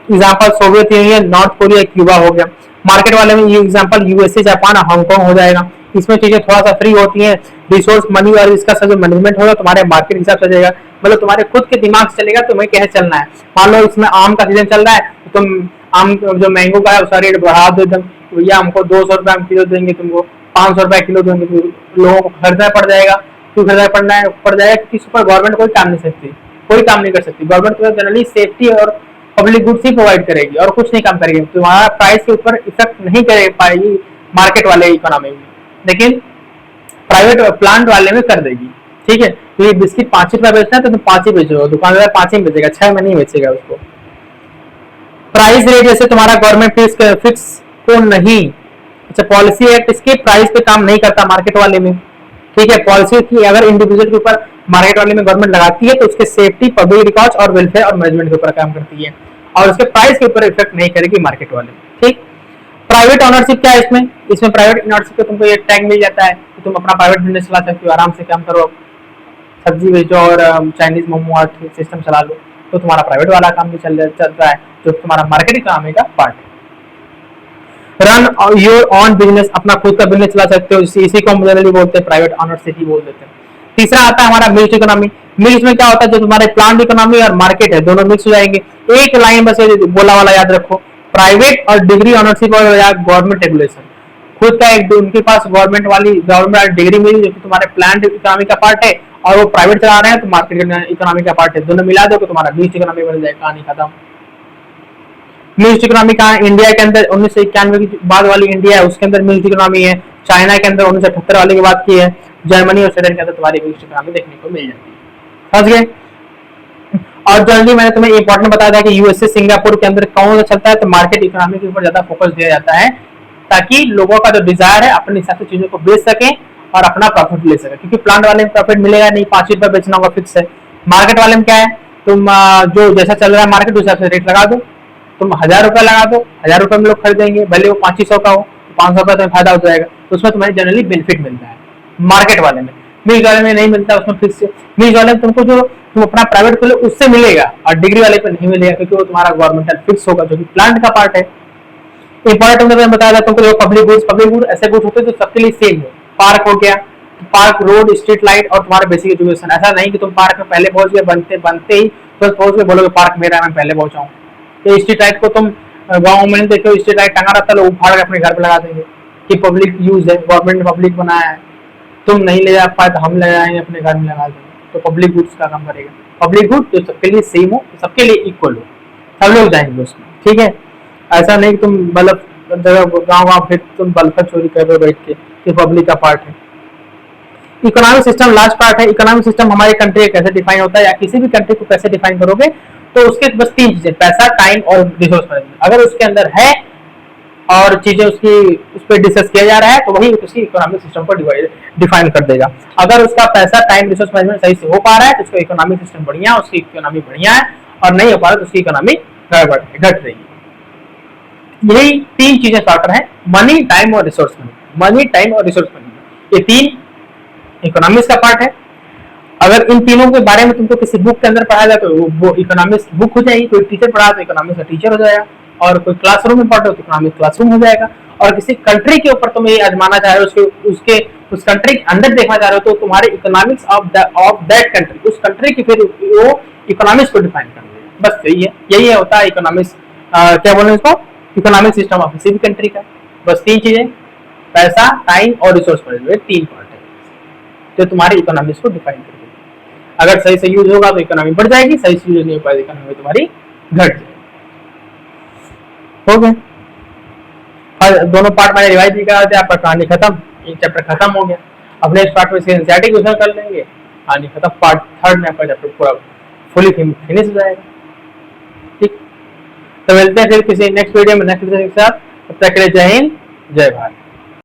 Example Soviet Union, North Korea, Cuba हो गया। मार्केट वाले में ये एग्जाम्पल यूएसए, जापान, हांगकांग हो जाएगा। इसमें चीजें थोड़ा सा फ्री होती हैं, रिसोर्स मनी और इसका सब जो मैनेजमेंट होगा तुम्हारे मार्केट के हिसाब से चलेगा, मतलब तुम्हारे खुद के दिमाग से चलेगा तुम्हें कैसे चलना है। मान लो इसमें आम का सीजन चल रहा है, तो तुम आम जो मैंगो का है उसका रेट बढ़ा दो एकदम, भैया हमको 200 रुपए किलो देंगे, तुमको 500 रुपए किलो देंगे, तो लोगों को खरीदना पड़ जाएगा। क्यों खरीदना पड़ जाएगा, क्योंकि इस पर गवर्नमेंट कोई काम नहीं सकती, कोई काम नहीं कर सकती। गवर्नमेंट तो जनरली सेफ्टी और पब्लिक गुड्स ही प्रोवाइड करेगी और कुछ नहीं काम करेगी, तुम्हारा प्राइस के ऊपर इफेक्ट नहीं कर पाएगी मार्केट वाले इकोनॉमी में, लेकिन प्राइवेट प्लांट वाले में कर देगी, ठीक है। तो ये बिस्किट 5 रुपया बेचना है तो तुम 5 ही बेचोगे, दुकानदार 5 ही बेचेगा, 6 में नहीं बेचेगा उसको। प्राइस रेट जैसे तुम्हारा गवर्नमेंट फिक्स तो नहीं, अच्छा पॉलिसी एक्ट इसके प्राइस पे काम नहीं करता मार्केट वाले में, ठीक है। पॉलिसी की अगर इंडिविजुअल के ऊपर मार्केट वाले में गवर्नमेंट लगाती है तो उसके सेफ्टी, पब्लिक रिकॉर्ड्स और वेलफेयर और मैनेजमेंट के ऊपर काम करती है, और उसके प्राइस के ऊपर इफेक्ट नहीं करेगी मार्केट वाले, ठीक। प्राइवेट ओनरशिप क्या है इसमें, इसमें प्राइवेट ओनरशिप पे तुमको ये टैग मिल जाता है कि तुम अपना प्राइवेट बिजनेस चला सकते हो, आराम से काम करो, सब्जी बेचो और चाइनीज मोमो आर्ट सिस्टम चला लो, तो तुम्हारा प्राइवेट वाला काम भी चल रहा है, जो तुम्हारा मार्केटिंग काम का पार्ट है। रन योर ऑन बिजनेस, अपना खुद का बिजनेस चला सकते हो, इसी को हम जनरली बोलते हैं प्राइवेट ओनरशिप ही बोल देते हैं। तीसरा आता है हमारा मिक्स्ड इकोनॉमी। मिक्स में क्या होता है, जो तुम्हारे प्लांट इकोनॉमी और मार्केट है दोनों मिक्स हो जाएंगे। एक लाइन बस बोला वाला याद रखो, प्राइवेट और डिग्री ऑनरशिप और गवर्नमेंट रेगुलेशन। खुद का एक उनके पास गवर्नमेंट डिग्री मिली जो कि तुम्हारे प्लांट इकोनॉमी का पार्ट है, और वो प्राइवेट चला रहे हैं तो मार्केट इकोनॉमी का पार्ट है, दोनों मिला दो तो तुम्हारा मिक्स्ड इकोनॉमी बन जाएगा, कहानी खत्म। मिक्स्ड इकोनॉमी का इंडिया के अंदर 1991 की बाद वाली इंडिया है उसके अंदर मिक्स्ड इकोनॉमी है, चाइना के अंदर 1978 वाले की बात की है, जर्मनी और स्वीडन के अंदर तुम्हारी मिक्स्ड इकोनॉमी देखने को मिल जाती है, समझ गए। और जनरली मैंने तुम्हें इंपॉर्टेंट बताया था कि यूएसए, सिंगापुर के अंदर कौन सा चलता है, तो मार्केट इकोनॉमी के ऊपर ज्यादा फोकस दिया जाता है, ताकि लोगों का जो डिजायर है अपने हिसाब से चीजों को बेच सके और अपना प्रॉफिट ले सके, क्योंकि प्लांट वाले में प्रॉफिट मिलेगा नहीं, 5 रुपए बेचना होगा फिक्स है। मार्केट वाले में क्या है, तुम जो जैसा चल रहा है मार्केट उस हिसाब से रेट लगा दो, तुम 1000 रुपया लगा दो, 1000 रुपए में लोग खरीदेंगे, भले वो 500 का हो, 500 रुपया तुम्हें फायदा हो जाएगा, तो उसमें तुम्हें जनरली बेनिफिट मिलता है। मार्केट वाले में, मिक्स वाले में नहीं मिलता, उसमें फिक्स। मिक्स वाले में तुमको जो तुम अपना प्राइवेट खोलो उससे मिलेगा, और डिग्री वाले पे नहीं मिलेगा, क्योंकि वो तुम्हारा गवर्नमेंटल फिक्स होगा जो कि प्लांट का पार्ट है। इंपॉर्टेंट मैंने बताया था तुमको, जो पब्लिक गुड्स ऐसे गुड्स होते हैं जो सबके लिए सेम है। पार्क हो गया, पार्क, रोड, स्ट्रीट लाइट और तुम्हारा बेसिक एजुकेशन। ऐसा नहीं कि तुम पार्क में पहले पहुंच गए, बनते ही तो पहुंच गए बोलोगे पार्क मेरा, मैं पहले पहुंचाऊं। तो स्ट्रीट लाइट को तुम गाँव में नहीं देखो, स्ट्रीट लाइट टंगा रहता है, लोग उखाड़ के अपने घर पे लगा देंगे कि पब्लिक यूज है, गवर्नमेंट ने पब्लिक बनाया है, तुम नहीं ले जा पाए तो हम ले जाएंगे अपने घर में लगा देंगे। तो पब्लिक गुड्स का काम करेगा। पब्लिक गुड जो सबके लिए सेम हो, सबके लिए इक्वल हो, सब लोग जाएंगे उसमें, ठीक है। ऐसा नहीं कि तुम बल्ब गाँव फिर तुम बल्ब चोरी कर रहे हो बैठ के, ये पब्लिक का पार्ट है। इकोनॉमिक सिस्टम लास्ट पार्ट है। इकोनॉमिक सिस्टम हमारे कंट्री कैसे डिफाइन होता है, या किसी भी कंट्री को कैसे डिफाइन करोगे, तो उसके बस 3 चीजें, पैसा, टाइम और रिसोर्स मैनेजमेंट। अगर उसके अंदर है और चीजें उसकी उस पर डिस्कस किया जा रहा है तो वही उसकी इकोनॉमिक सिस्टम को डिफाइन कर देगा। अगर उसका पैसा, टाइम, रिसोर्स मैनेजमेंट सही से हो पा रहा है तो उसका इकोनॉमिक सिस्टम बढ़िया है, उसकी इकोनॉमी बढ़िया है, और नहीं हो पा रहा तो उसकी इकोनॉमी गड़बड़ है, घट रही है। यही 3 चीजें फैक्टर है, मनी, टाइम और रिसोर्स मैनेजमेंट। मनी, टाइम और रिसोर्स मैनेजमेंट, ये 3 इकोनॉमिक्स का पार्ट है। अगर इन तीनों के बारे में तुमको किसी बुक के अंदर पढ़ाया जाए तो वो इकोनॉमिक्स बुक हो जाएगी, कोई टीचर पढ़ा तो इकोनॉमिक्स का टीचर हो जाएगा, और कोई क्लासरूम में पढ़ते हो तो इकोनॉमिक्स क्लासरूम हो जाएगा। और किसी कंट्री के ऊपर तुम ये आजमाना चाह रहे हो, उसके उस कंट्री के अंदर देखना चाह रहे हो, तो तुम्हारे इकोनॉमिक्स ऑफ दैट कंट्री, उस कंट्री की फिर वो इकोनॉमिक्स को डिफाइन कर देगा। बस यही होता है इकोनॉमिक्स, क्या बोले इसको, इकोनॉमिक सिस्टम ऑफ किसी भी कंट्री का। बस 3 चीजें, पैसा, टाइम और रिसोर्स मैनेजमेंट, 3 पार्ट है जो तुम्हारी इकोनॉमिक्स को डिफाइन कर देगा। अगर सही से यूज होगा तो इकोनॉमी बढ़ जाएगी, सही से यूज नहीं हो पाएगी इकोनॉमी तुम्हारी घट जाएगी। हो गए। और दोनों पार्ट मैंने रिवाइज भी करा थे, आपका कहानी खत्म, एक चैप्टर खत्म हो गया। अब नेक्स्ट पार्ट में इसके एनसीईआरटी क्वेश्चन कर लेंगे, कहानी खत्म। पार्ट थर्ड में आपका चैप्टर पूरा फुली फिनिश हो जाएगा। ठीक, तो मिलते हैं फिर किसी नेक्स्ट वीडियो में नेक्स्ट के साथ। तब तक के लिए जय हिंद, जय भारत।